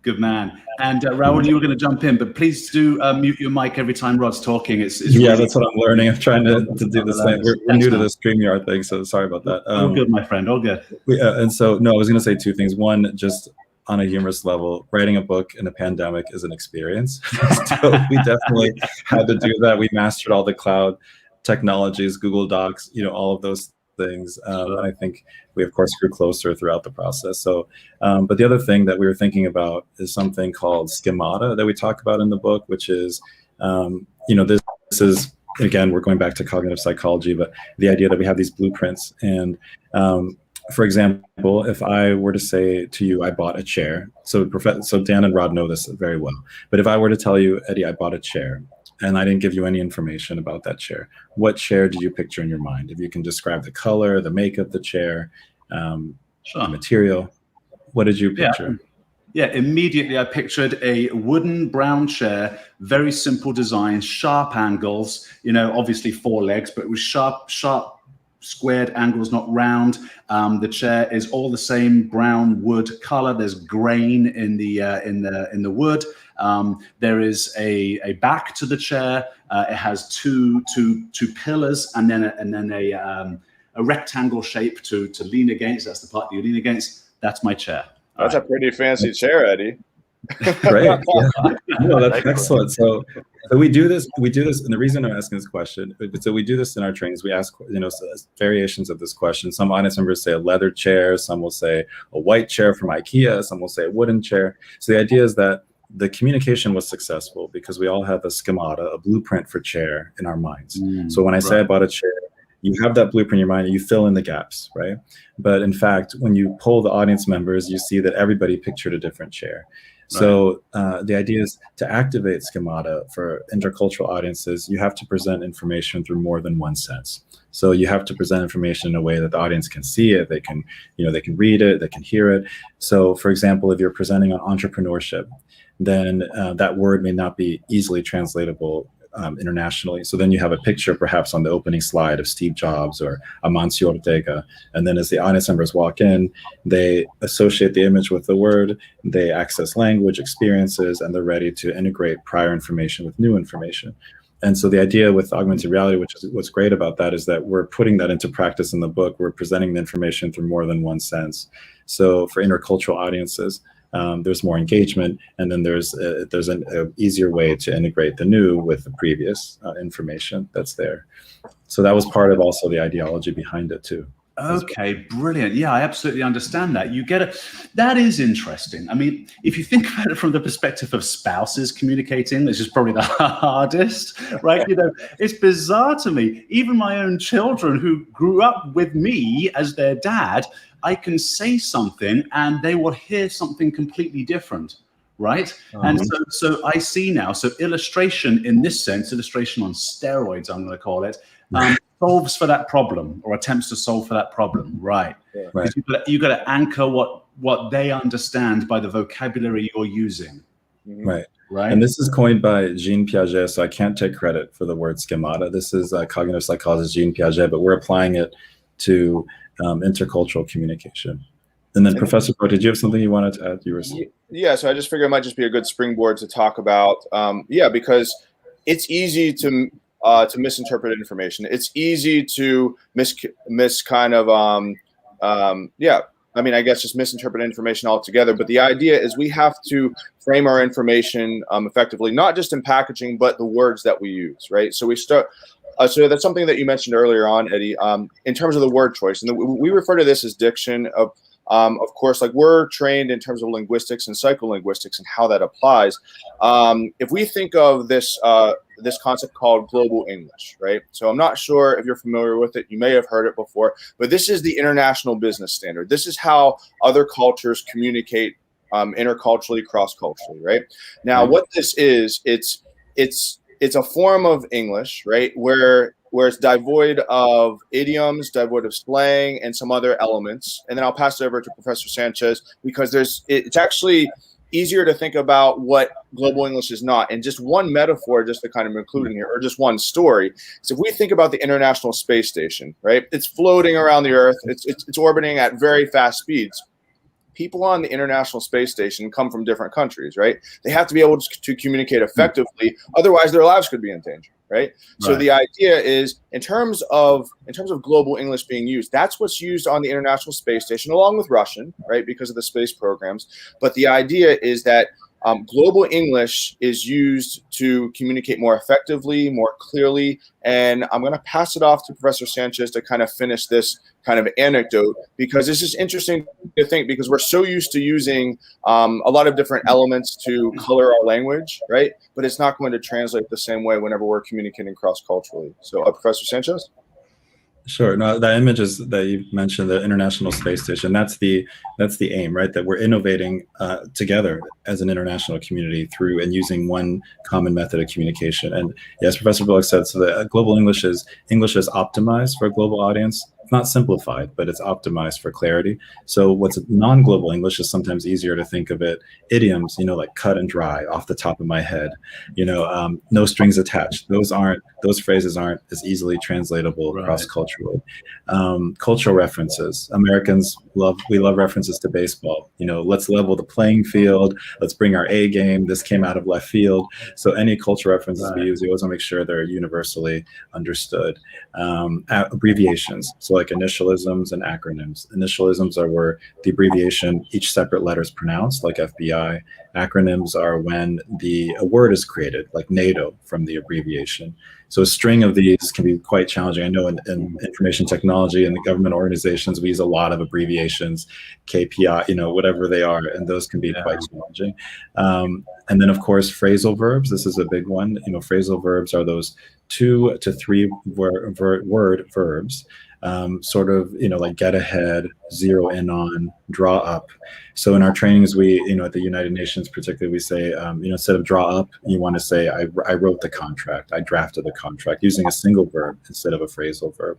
Good man. And Raul, you were going to jump in, but please do mute your mic every time Rod's talking. It's yeah, that's what I'm learning. I'm trying to do this thing. We're new to the StreamYard thing, so sorry about that. All good, my friend. All good. And so, no, I was going to say 2 things. One, just on a humorous level, writing a book in a pandemic is an experience. So we definitely had to do that. We mastered all the cloud technologies, Google Docs, all of those things. And I think we, of course, grew closer throughout the process. So, but the other thing that we were thinking about is something called schemata that we talk about in the book, which is, this is, again, we're going back to cognitive psychology, but the idea that we have these blueprints. And for example, if I were to say to you, I bought a chair. So Dan and Rod know this very well. But if I were to tell you, Eddie, I bought a chair, and I didn't give you any information about that chair, what chair did you picture in your mind? If you can describe the color, the make of the chair, the material, what did you picture? Yeah, immediately I pictured a wooden brown chair, very simple design, sharp angles, obviously 4 legs, but it was sharp, squared angles, not round. The chair is all the same brown wood color. There's grain in the wood. There is a back to the chair. It has two pillars, and then a rectangle shape to lean against. That's the part that you lean against. That's my chair. That's a pretty fancy chair, Eddie. Great. Yeah. No, that's excellent. So we do this, and the reason I'm asking this question, so we do this in our trainings. We ask, variations of this question. Some audience members say a leather chair, some will say a white chair from IKEA, some will say a wooden chair. So the idea is that the communication was successful because we all have a schemata, a blueprint for chair in our minds. So when I say I bought a chair, you have that blueprint in your mind and you fill in the gaps, right? But in fact, when you poll the audience members, you see that everybody pictured a different chair. So the idea is to activate schemata for intercultural audiences, you have to present information through more than one sense. So you have to present information in a way that the audience can see it, they can read it, they can hear it. So for example, if you're presenting on entrepreneurship, then that word may not be easily translatable internationally. So then you have a picture perhaps on the opening slide of Steve Jobs or Amancio Ortega. And then as the audience members walk in, they associate the image with the word, they access language, experiences, and they're ready to integrate prior information with new information. And so the idea with augmented reality, which is what's great about that, is that we're putting that into practice in the book. We're presenting the information through more than one sense. So for intercultural audiences, there's more engagement, and then there's an easier way to integrate the new with the previous information that's there. So that was part of also the ideology behind it too. Okay, brilliant. Yeah, I absolutely understand that. That is interesting. I mean, if you think about it from the perspective of spouses communicating, this is probably the hardest, right? It's bizarre to me. Even my own children who grew up with me as their dad, I can say something and they will hear something completely different, right? And so I see now, so illustration in this sense, illustration on steroids, I'm going to call it, solves for that problem, or attempts to solve for that problem, right? Right. You've got to anchor what they understand by the vocabulary you're using. Right. Right. And this is coined by Jean Piaget, so I can't take credit for the word schemata. This is cognitive psychologist Jean Piaget, but we're applying it to intercultural communication. And then, Professor Bo, did you have something you wanted to add? Yeah, so I just figured it might just be a good springboard to talk about, because it's easy to misinterpret information. It's easy to just misinterpret information altogether. But the idea is we have to frame our information effectively, not just in packaging, but the words that we use, right? So we start. So that's something that you mentioned earlier on, Eddie, in terms of the word choice. And we refer to this as diction. Of course, like we're trained in terms of linguistics and psycholinguistics and how that applies. If we think of this concept called global English, right? So I'm not sure if you're familiar with it. You may have heard it before, but this is the international business standard. This is how other cultures communicate interculturally, cross-culturally, right? Now, what this is, it's a form of English, right, where it's devoid of idioms, devoid of slang, and some other elements. And then I'll pass it over to Professor Sanchez, because it's actually easier to think about what global English is not. And just one metaphor, just to kind of include in here, or just one story. So if we think about the International Space Station, right, it's floating around the Earth. It's orbiting at very fast speeds. People on the International Space Station come from different countries, right? They have to be able to communicate effectively. Otherwise, their lives could be in danger, right? So the idea is, in terms of global English being used, that's what's used on the International Space Station, along with Russian, right, because of the space programs. But the idea is that global English is used to communicate more effectively, more clearly. And I'm going to pass it off to Professor Sanchez to kind of finish this kind of anecdote, because it's just interesting to think, because we're so used to using a lot of different elements to color our language, right? But it's not going to translate the same way whenever we're communicating cross-culturally. So Professor Sanchez? Sure. No, the images that you mentioned, the International Space Station, that's the aim, right? That we're innovating together as an international community through and using one common method of communication. And yes, Professor Bullock said, so that global English is optimized for a global audience. It's not simplified, but it's optimized for clarity. So what's non-global English is sometimes easier to think of it. Idioms, like cut and dry off the top of my head, no strings attached. Those phrases aren't as easily translatable cross-culturally. Cultural references. Americans love references to baseball. Let's level the playing field. Let's bring our A game. This came out of left field. So any cultural references we use, we always want to make sure they're universally understood. Abbreviations. So like initialisms and acronyms. Initialisms are where the abbreviation, each separate letter is pronounced, like FBI. Acronyms are when a word is created, like NATO from the abbreviation. So a string of these can be quite challenging. I know in information technology and the government organizations, we use a lot of abbreviations, KPI, whatever they are, and those can be quite challenging. And then, of course, phrasal verbs. This is a big one. Phrasal verbs are those 2 to 3 word verbs. Like get ahead, zero in on, draw up. So in our trainings, we, at the United Nations particularly, we say, instead of draw up, you want to say, I wrote the contract, I drafted the contract, using a single verb instead of a phrasal verb.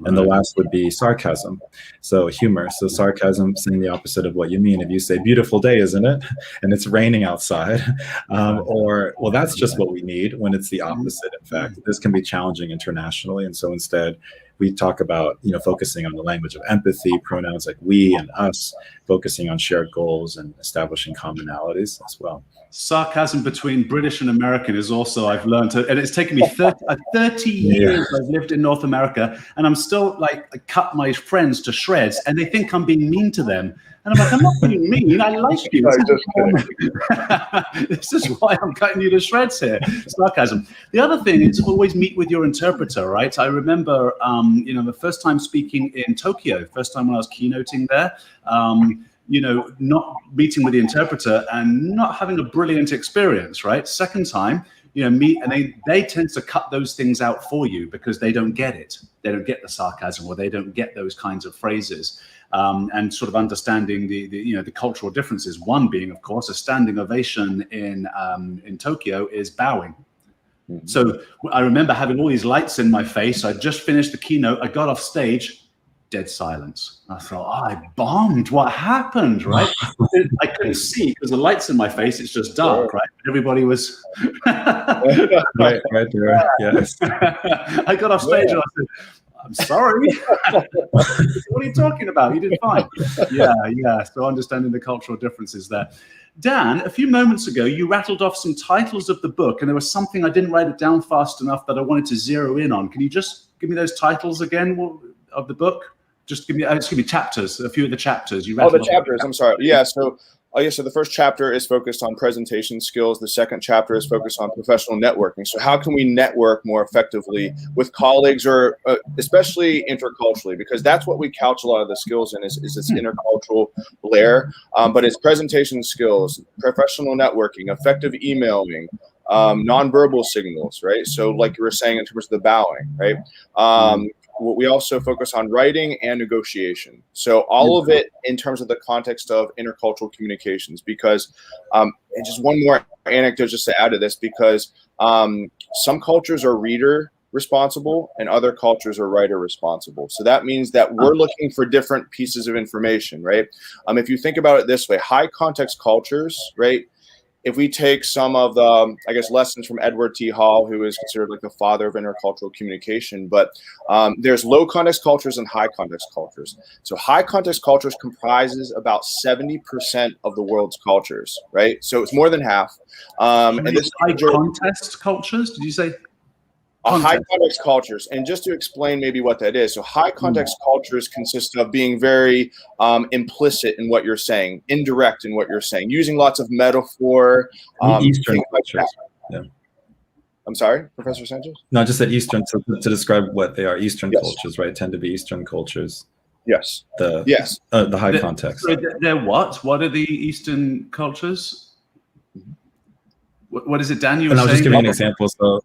And the last would be sarcasm. So humor. So sarcasm, saying the opposite of what you mean. If you say, beautiful day, isn't it? And it's raining outside. Or, well, that's just what we need, when it's the opposite. In fact, this can be challenging internationally. And so instead, we talk about, focusing on the language of empathy, pronouns like we and us, focusing on shared goals and establishing commonalities as well. sarcasm between British and American is also, I've learned to, and it's taken me 30 years I've lived in North America, and I'm still like, I cut my friends to shreds, and they think I'm being mean to them. And I'm like, I'm not being mean, I like you. This is why I'm cutting you to shreds here. Sarcasm. The other thing is always meet with your interpreter, right? I remember, the first time speaking in Tokyo, first time when I was keynoting there, not meeting with the interpreter and not having a brilliant experience, right? Second time, meet, and they tend to cut those things out for you because they don't get it. They don't get the sarcasm, or they don't get those kinds of phrases. And sort of understanding the cultural differences. One being, of course, a standing ovation in Tokyo is bowing. Mm-hmm. So I remember having all these lights in my face. I just finished the keynote. I got off stage. Dead silence. I thought, I bombed. What happened, right? I couldn't see because the lights in my face, it's just dark, right? Everybody was... right there, yes. I got off stage and I said, I'm sorry. What are you talking about? You did fine. Yeah. So understanding the cultural differences there. Dan, a few moments ago, you rattled off some titles of the book, and there was something, I didn't write it down fast enough that I wanted to zero in on. Can you just give me those titles again of the book? Just give me chapters, a few of the chapters. The chapters, I'm sorry. Yeah, so the first chapter is focused on presentation skills. The second chapter is focused on professional networking. So how can we network more effectively with colleagues, or especially interculturally? Because that's what we couch a lot of the skills in, is this intercultural layer. But it's presentation skills, professional networking, effective emailing, nonverbal signals, right? So like you were saying in terms of the bowing, right? We also focus on writing and negotiation. So all of it in terms of the context of intercultural communications, because, and just one more anecdote just to add to this, because some cultures are reader responsible and other cultures are writer responsible. So that means that we're looking for different pieces of information, right? If you think about it this way, high context cultures, right? If we take some of the, lessons from Edward T. Hall, who is considered like the father of intercultural communication, but there's low context cultures and high context cultures. So high context cultures comprises about 70% of the world's cultures, right? So it's more than half. And this high context cultures, did you say? High context cultures, and just to explain maybe what that is. So high context cultures consist of being very implicit in what you're saying, indirect in what you're saying, using lots of metaphor. Eastern cultures. Yeah. I'm sorry, Professor Sanchez? No, just that Eastern, to describe what they are. Eastern cultures, right, tend to be Eastern cultures. Yes. The high context. They're what? What are the Eastern cultures? What is it, Dan? You were saying? I was just giving an example. So,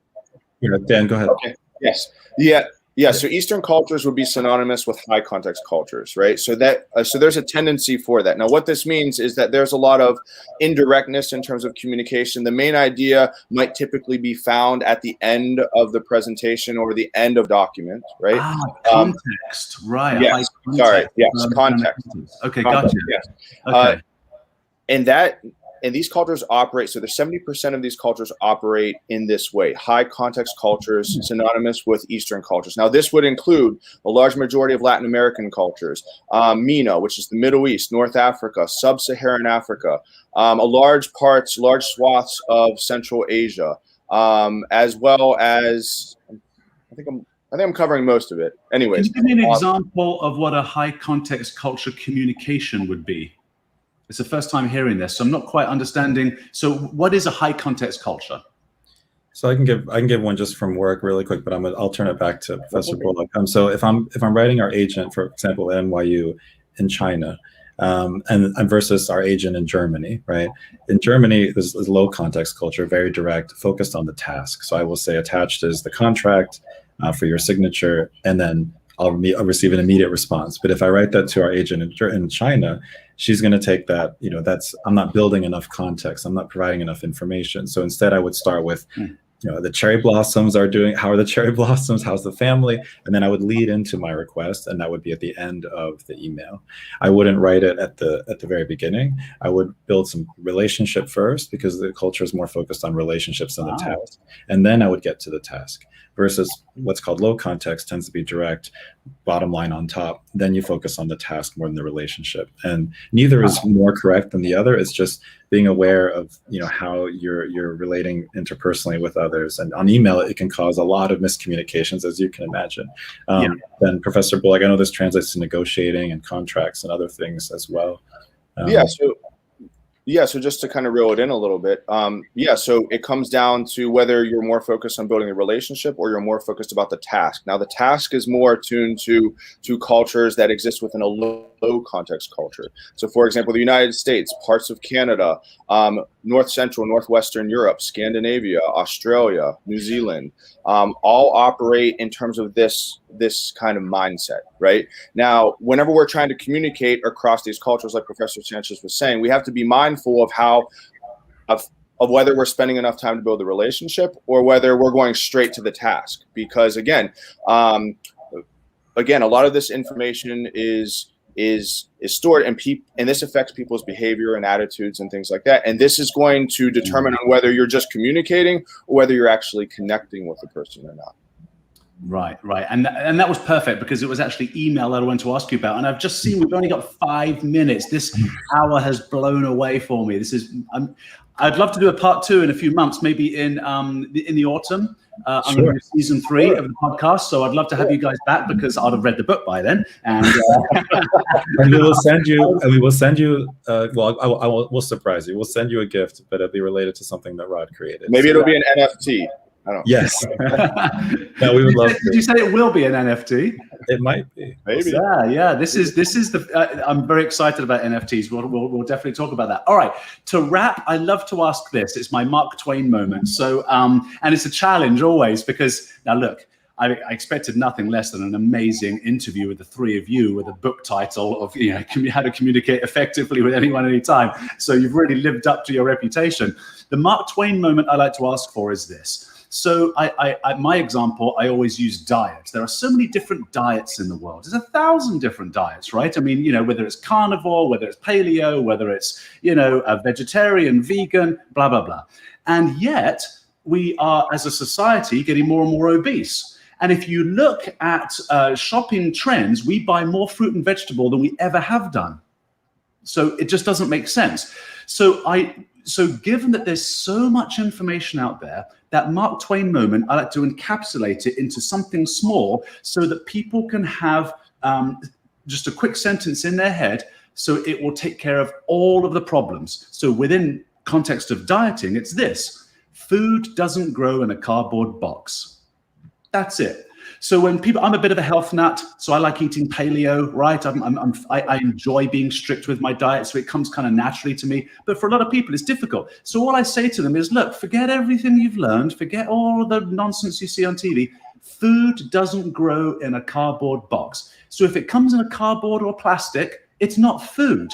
Dan, go ahead. Okay. Yes. Yeah. So Eastern cultures would be synonymous with high context cultures, right? So there's a tendency for that. Now, what this means is that there's a lot of indirectness in terms of communication. The main idea might typically be found at the end of the presentation or the end of document, right? Context, right? Yes. Sorry. Yes. Context. Okay. Gotcha. Yes. Okay. And these cultures operate, so there's 70% of these cultures operate in this way. High context cultures, synonymous with Eastern cultures. Now, this would include a large majority of Latin American cultures, MENA, which is the Middle East, North Africa, Sub-Saharan Africa, large swaths of Central Asia, as well as, I think I'm covering most of it. Anyways. Can you give me an example of what a high context culture communication would be? It's the first time hearing this, so I'm not quite understanding. So what is a high context culture? So I can give one just from work really quick, but I'll turn it back to Professor Bullock. So if I'm writing our agent, for example, at NYU in China, and versus our agent in Germany, right? In Germany, there's low context culture, very direct, focused on the task. So I will say attached is the contract for your signature, and then I'll receive an immediate response. But if I write that to our agent in China, she's going to take that, I'm not building enough context. I'm not providing enough information. So instead I would start with, the cherry blossoms are doing, how are the cherry blossoms? How's the family? And then I would lead into my request, and that would be at the end of the email. I wouldn't write it at the very beginning. I would build some relationship first, because the culture is more focused on relationships than the task. And then I would get to the task. Versus what's called low context tends to be direct, bottom line on top. Then you focus on the task more than the relationship. And neither is more correct than the other. It's just being aware of, how you're relating interpersonally with others. And on email, it can cause a lot of miscommunications, as you can imagine. Then Professor Bullock, I know this translates to negotiating and contracts and other things as well. So just to kind of reel it in a little bit, so it comes down to whether you're more focused on building a relationship or you're more focused about the task. Now, the task is more attuned to cultures that exist within a low context culture. So, for example, the United States, parts of Canada, North Central, Northwestern Europe, Scandinavia, Australia, New Zealand, all operate in terms of this kind of mindset, right? Now, whenever we're trying to communicate across these cultures, like Professor Sanchez was saying, we have to be mindful of whether we're spending enough time to build a relationship or whether we're going straight to the task. Because again, a lot of this information is stored, and this affects people's behavior and attitudes and things like that. And this is going to determine on whether you're just communicating or whether you're actually connecting with the person or not. Right. And that was perfect, because it was actually email that I wanted to ask you about. And I've just seen we've only got 5 minutes. This hour has blown away for me. I'd love to do a part 2 in a few months, maybe in the autumn. I'm going to do season 3 of the podcast, so I'd love to have you guys back, because I'd have read the book by then. And and we will send you. We'll surprise you. We'll send you a gift, but it'll be related to something that Rod created. Maybe it'll be an NFT. I don't know. Yes. No, we would love to. Did you say it will be an NFT? It might be. Maybe. Yeah. This is the. I'm very excited about NFTs. We'll definitely talk about that. All right. To wrap, I love to ask this. It's my Mark Twain moment. So, and it's a challenge always, because now look, I expected nothing less than an amazing interview with the 3 of you, with a book title of how to communicate effectively with anyone, anytime. So you've really lived up to your reputation. The Mark Twain moment I like to ask for is this. So my example, I always use diets. There are so many different diets in the world. There's 1,000 different diets, right? I mean, whether it's carnivore, whether it's paleo, whether it's, a vegetarian, vegan, blah, blah, blah. And yet we are, as a society, getting more and more obese. And if you look at shopping trends, we buy more fruit and vegetable than we ever have done. So it just doesn't make sense. So given that there's so much information out there, that Mark Twain moment, I like to encapsulate it into something small so that people can have just a quick sentence in their head, so it will take care of all of the problems. So within context of dieting, it's this: food doesn't grow in a cardboard box. That's it. So when I'm a bit of a health nut, so I like eating paleo, right? I enjoy being strict with my diet, so it comes kind of naturally to me. But for a lot of people, it's difficult. So all I say to them is, look, forget everything you've learned, forget all the nonsense you see on TV. Food doesn't grow in a cardboard box. So if it comes in a cardboard or plastic, it's not food,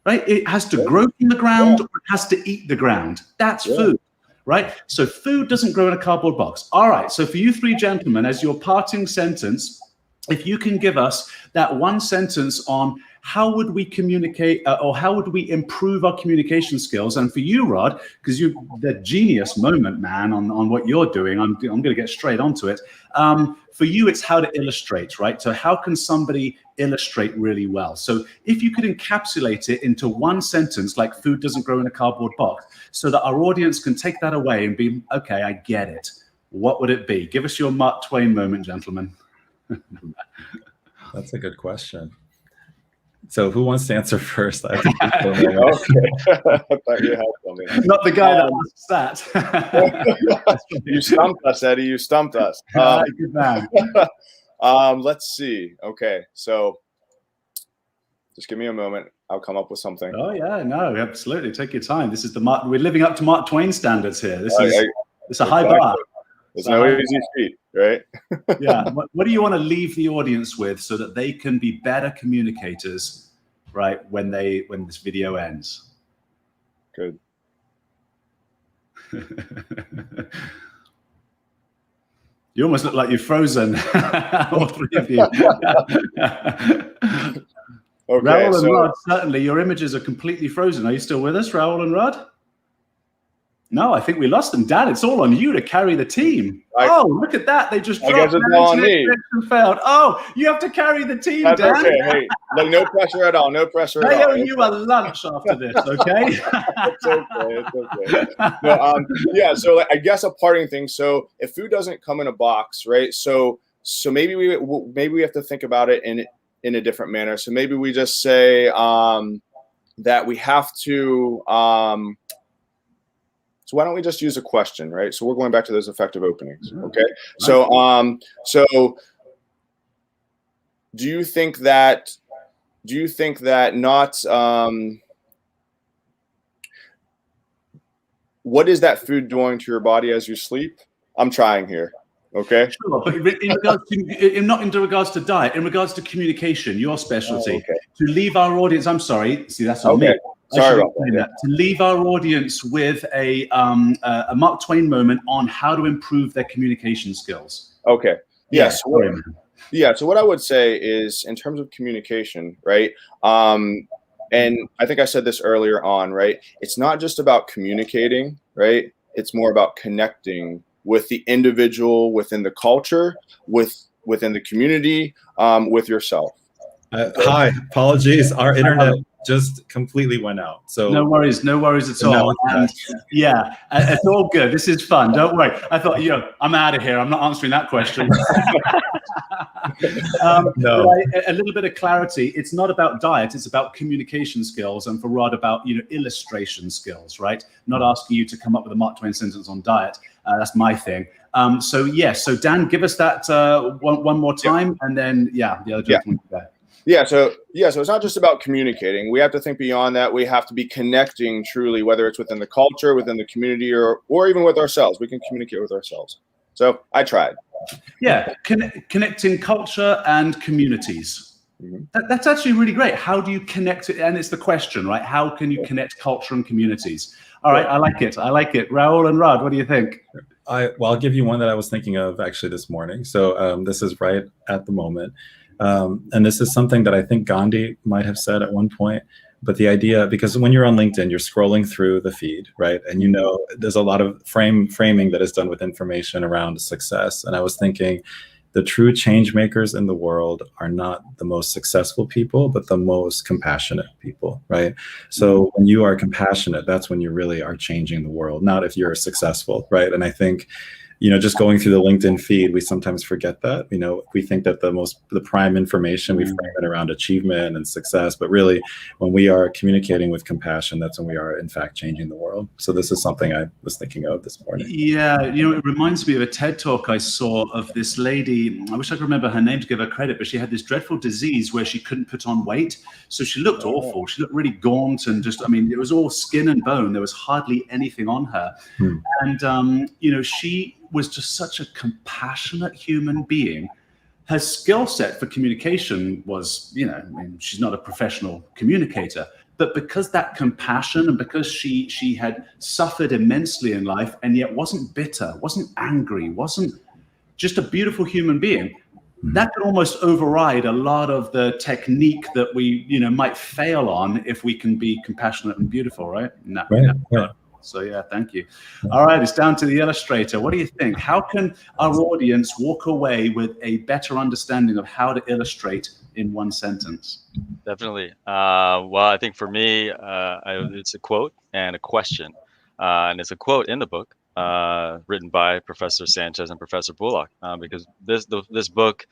right? It has to grow from the ground, or it has to eat the ground. That's food. Right? So food doesn't grow in a cardboard box. All right. So for you 3 gentlemen, as your parting sentence, if you can give us that one sentence on how would we communicate, or how would we improve our communication skills? And for you, Rod, because the genius moment, man, on what you're doing, I'm going to get straight onto it. For you, it's how to illustrate, right? So how can somebody illustrate really well? So if you could encapsulate it into one sentence, like food doesn't grow in a cardboard box, so that our audience can take that away and be, okay, I get it. What would it be? Give us your Mark Twain moment, gentlemen. That's a good question. So who wants to answer first? I Not the guy that asks that. You stumped us, Eddie. You stumped us. Good man. Let's see. Okay, so just give me a moment. I'll come up with something. Oh yeah, no, absolutely. Take your time. This is we're living up to Mark Twain standards here. It's a high bar. There's no easy feat, right? Yeah. What do you want to leave the audience with so that they can be better communicators, right, when this video ends? Good. You almost look like you're frozen, all 3 of you. Okay, Raoul and Rod, certainly your images are completely frozen. Are you still with us, Raoul and Rod? No, I think we lost them. Dan, it's all on you to carry the team. Look at that. They just dropped. I guess it's all on me. Failed. Oh, you have to carry the team, That's Dan. okay. Hey, like, no pressure at all. No pressure at all. They owe you a lunch after this, okay? It's okay. It's okay. No, yeah, so like, I guess a parting thing. So if food doesn't come in a box, right? So maybe we have to think about it in a different manner. So maybe we just say that we have to so why don't we just use a question, right? So we're going back to those effective openings, okay? So do you think that not what is that food doing to your body as you sleep? I'm trying here. Okay. Sure, but in regards to, not in regards to diet, in regards to communication, your specialty. Okay. To leave our audience, I'm sorry. See, that's on Okay. me. Sorry about that. To leave our audience with a Mark Twain moment on how to improve their communication skills. Okay. Yes. Yeah, So what I would say is, in terms of communication, right? And I think I said this earlier on, right? It's not just about communicating, right? It's more about connecting with the individual, within the culture, within the community, with yourself. Hi, apologies. Our internet just completely went out. So no worries at all. Yeah, it's all good. This is fun. Don't worry. I thought, I'm out of here. I'm not answering that question. No. A little bit of clarity. It's not about diet. It's about communication skills, and for Rod, about illustration skills. Right? Not asking you to come up with a Mark Twain sentence on diet. That's my thing. So Dan, give us that one more time, and then the other gentleman there. Yeah, so it's not just about communicating. We have to think beyond that. We have to be connecting truly, whether it's within the culture, within the community, or even with ourselves. We can communicate with ourselves. So I tried. Yeah, connecting culture and communities. Mm-hmm. That's actually really great. How do you connect it? And it's the question, right? How can you connect culture and communities? All right, I like it. Raul and Rod, what do you think? I'll give you one that I was thinking of actually this morning. So this is right at the moment. And this is something that I think Gandhi might have said at one point, but the idea, because when you're on LinkedIn, you're scrolling through the feed, right? And there's a lot of framing that is done with information around success. And I was thinking, the true change makers in the world are not the most successful people, but the most compassionate people, right? So when you are compassionate, that's when you really are changing the world, not if you're successful, right? And I think, just going through the LinkedIn feed, we sometimes forget that. We think that the prime information, we frame it around achievement and success, but really when we are communicating with compassion, that's when we are in fact changing the world. So this is something I was thinking of this morning. Yeah, it reminds me of a TED talk I saw of this lady. I wish I could remember her name to give her credit, but she had this dreadful disease where she couldn't put on weight. So she looked awful. She looked really gaunt and it was all skin and bone. There was hardly anything on her. And, she was just such a compassionate human being. Her skill set for communication was, she's not a professional communicator, but because that compassion and because she had suffered immensely in life and yet wasn't bitter, wasn't angry, wasn't just a beautiful human being, that could almost override a lot of the technique that we, might fail on if we can be compassionate and beautiful, right? Right. So thank you. All right, it's down to the illustrator. What do you think? How can our audience walk away with a better understanding of how to illustrate in one sentence? Definitely. Well, I think for me, it's a quote and a question. And it's a quote in the book written by Professor Sanchez and Professor Bullock, because this book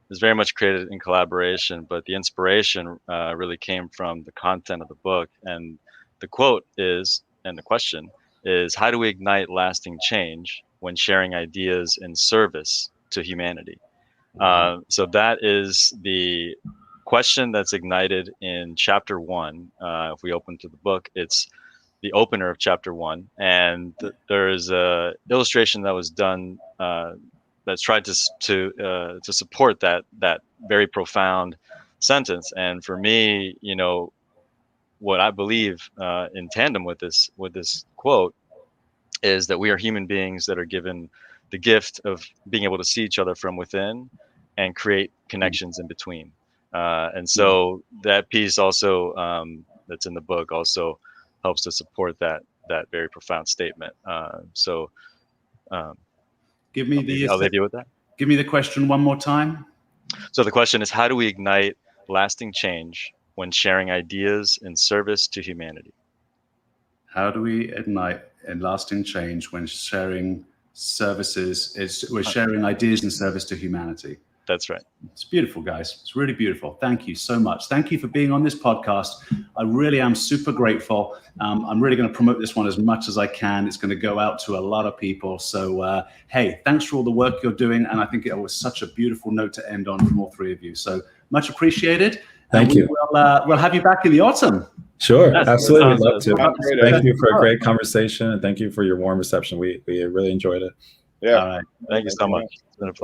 is very much created in collaboration, but the inspiration really came from the content of the book. And the quote is, and the question is, how do we ignite lasting change when sharing ideas in service to humanity? So that is the question that's ignited in chapter 1. If we open to the book, it's the opener of chapter 1. And there's a illustration that was done that's tried to support that very profound sentence. And for me, what I believe in tandem with this quote is that we are human beings that are given the gift of being able to see each other from within and create connections in between. And so that piece also that's in the book also helps to support that that very profound statement. Give me the I'll leave you with that. Give me the question one more time. So the question is, how do we ignite lasting change when sharing ideas in service to humanity? How do we ignite a lasting change when sharing we're sharing ideas in service to humanity? That's right. It's beautiful, guys. It's really beautiful. Thank you so much. Thank you for being on this podcast. I really am super grateful. I'm really going to promote this one as much as I can. It's going to go out to a lot of people. So, hey, thanks for all the work you're doing. And I think it was such a beautiful note to end on from all three of you. So much appreciated. Thank you. We'll have you back in the autumn. Sure, Yes, absolutely. We'd love to. Thank you for a All great conversation, and thank you for your warm reception. We really enjoyed it. Yeah. All right. Thank you so much. It's been a pleasure.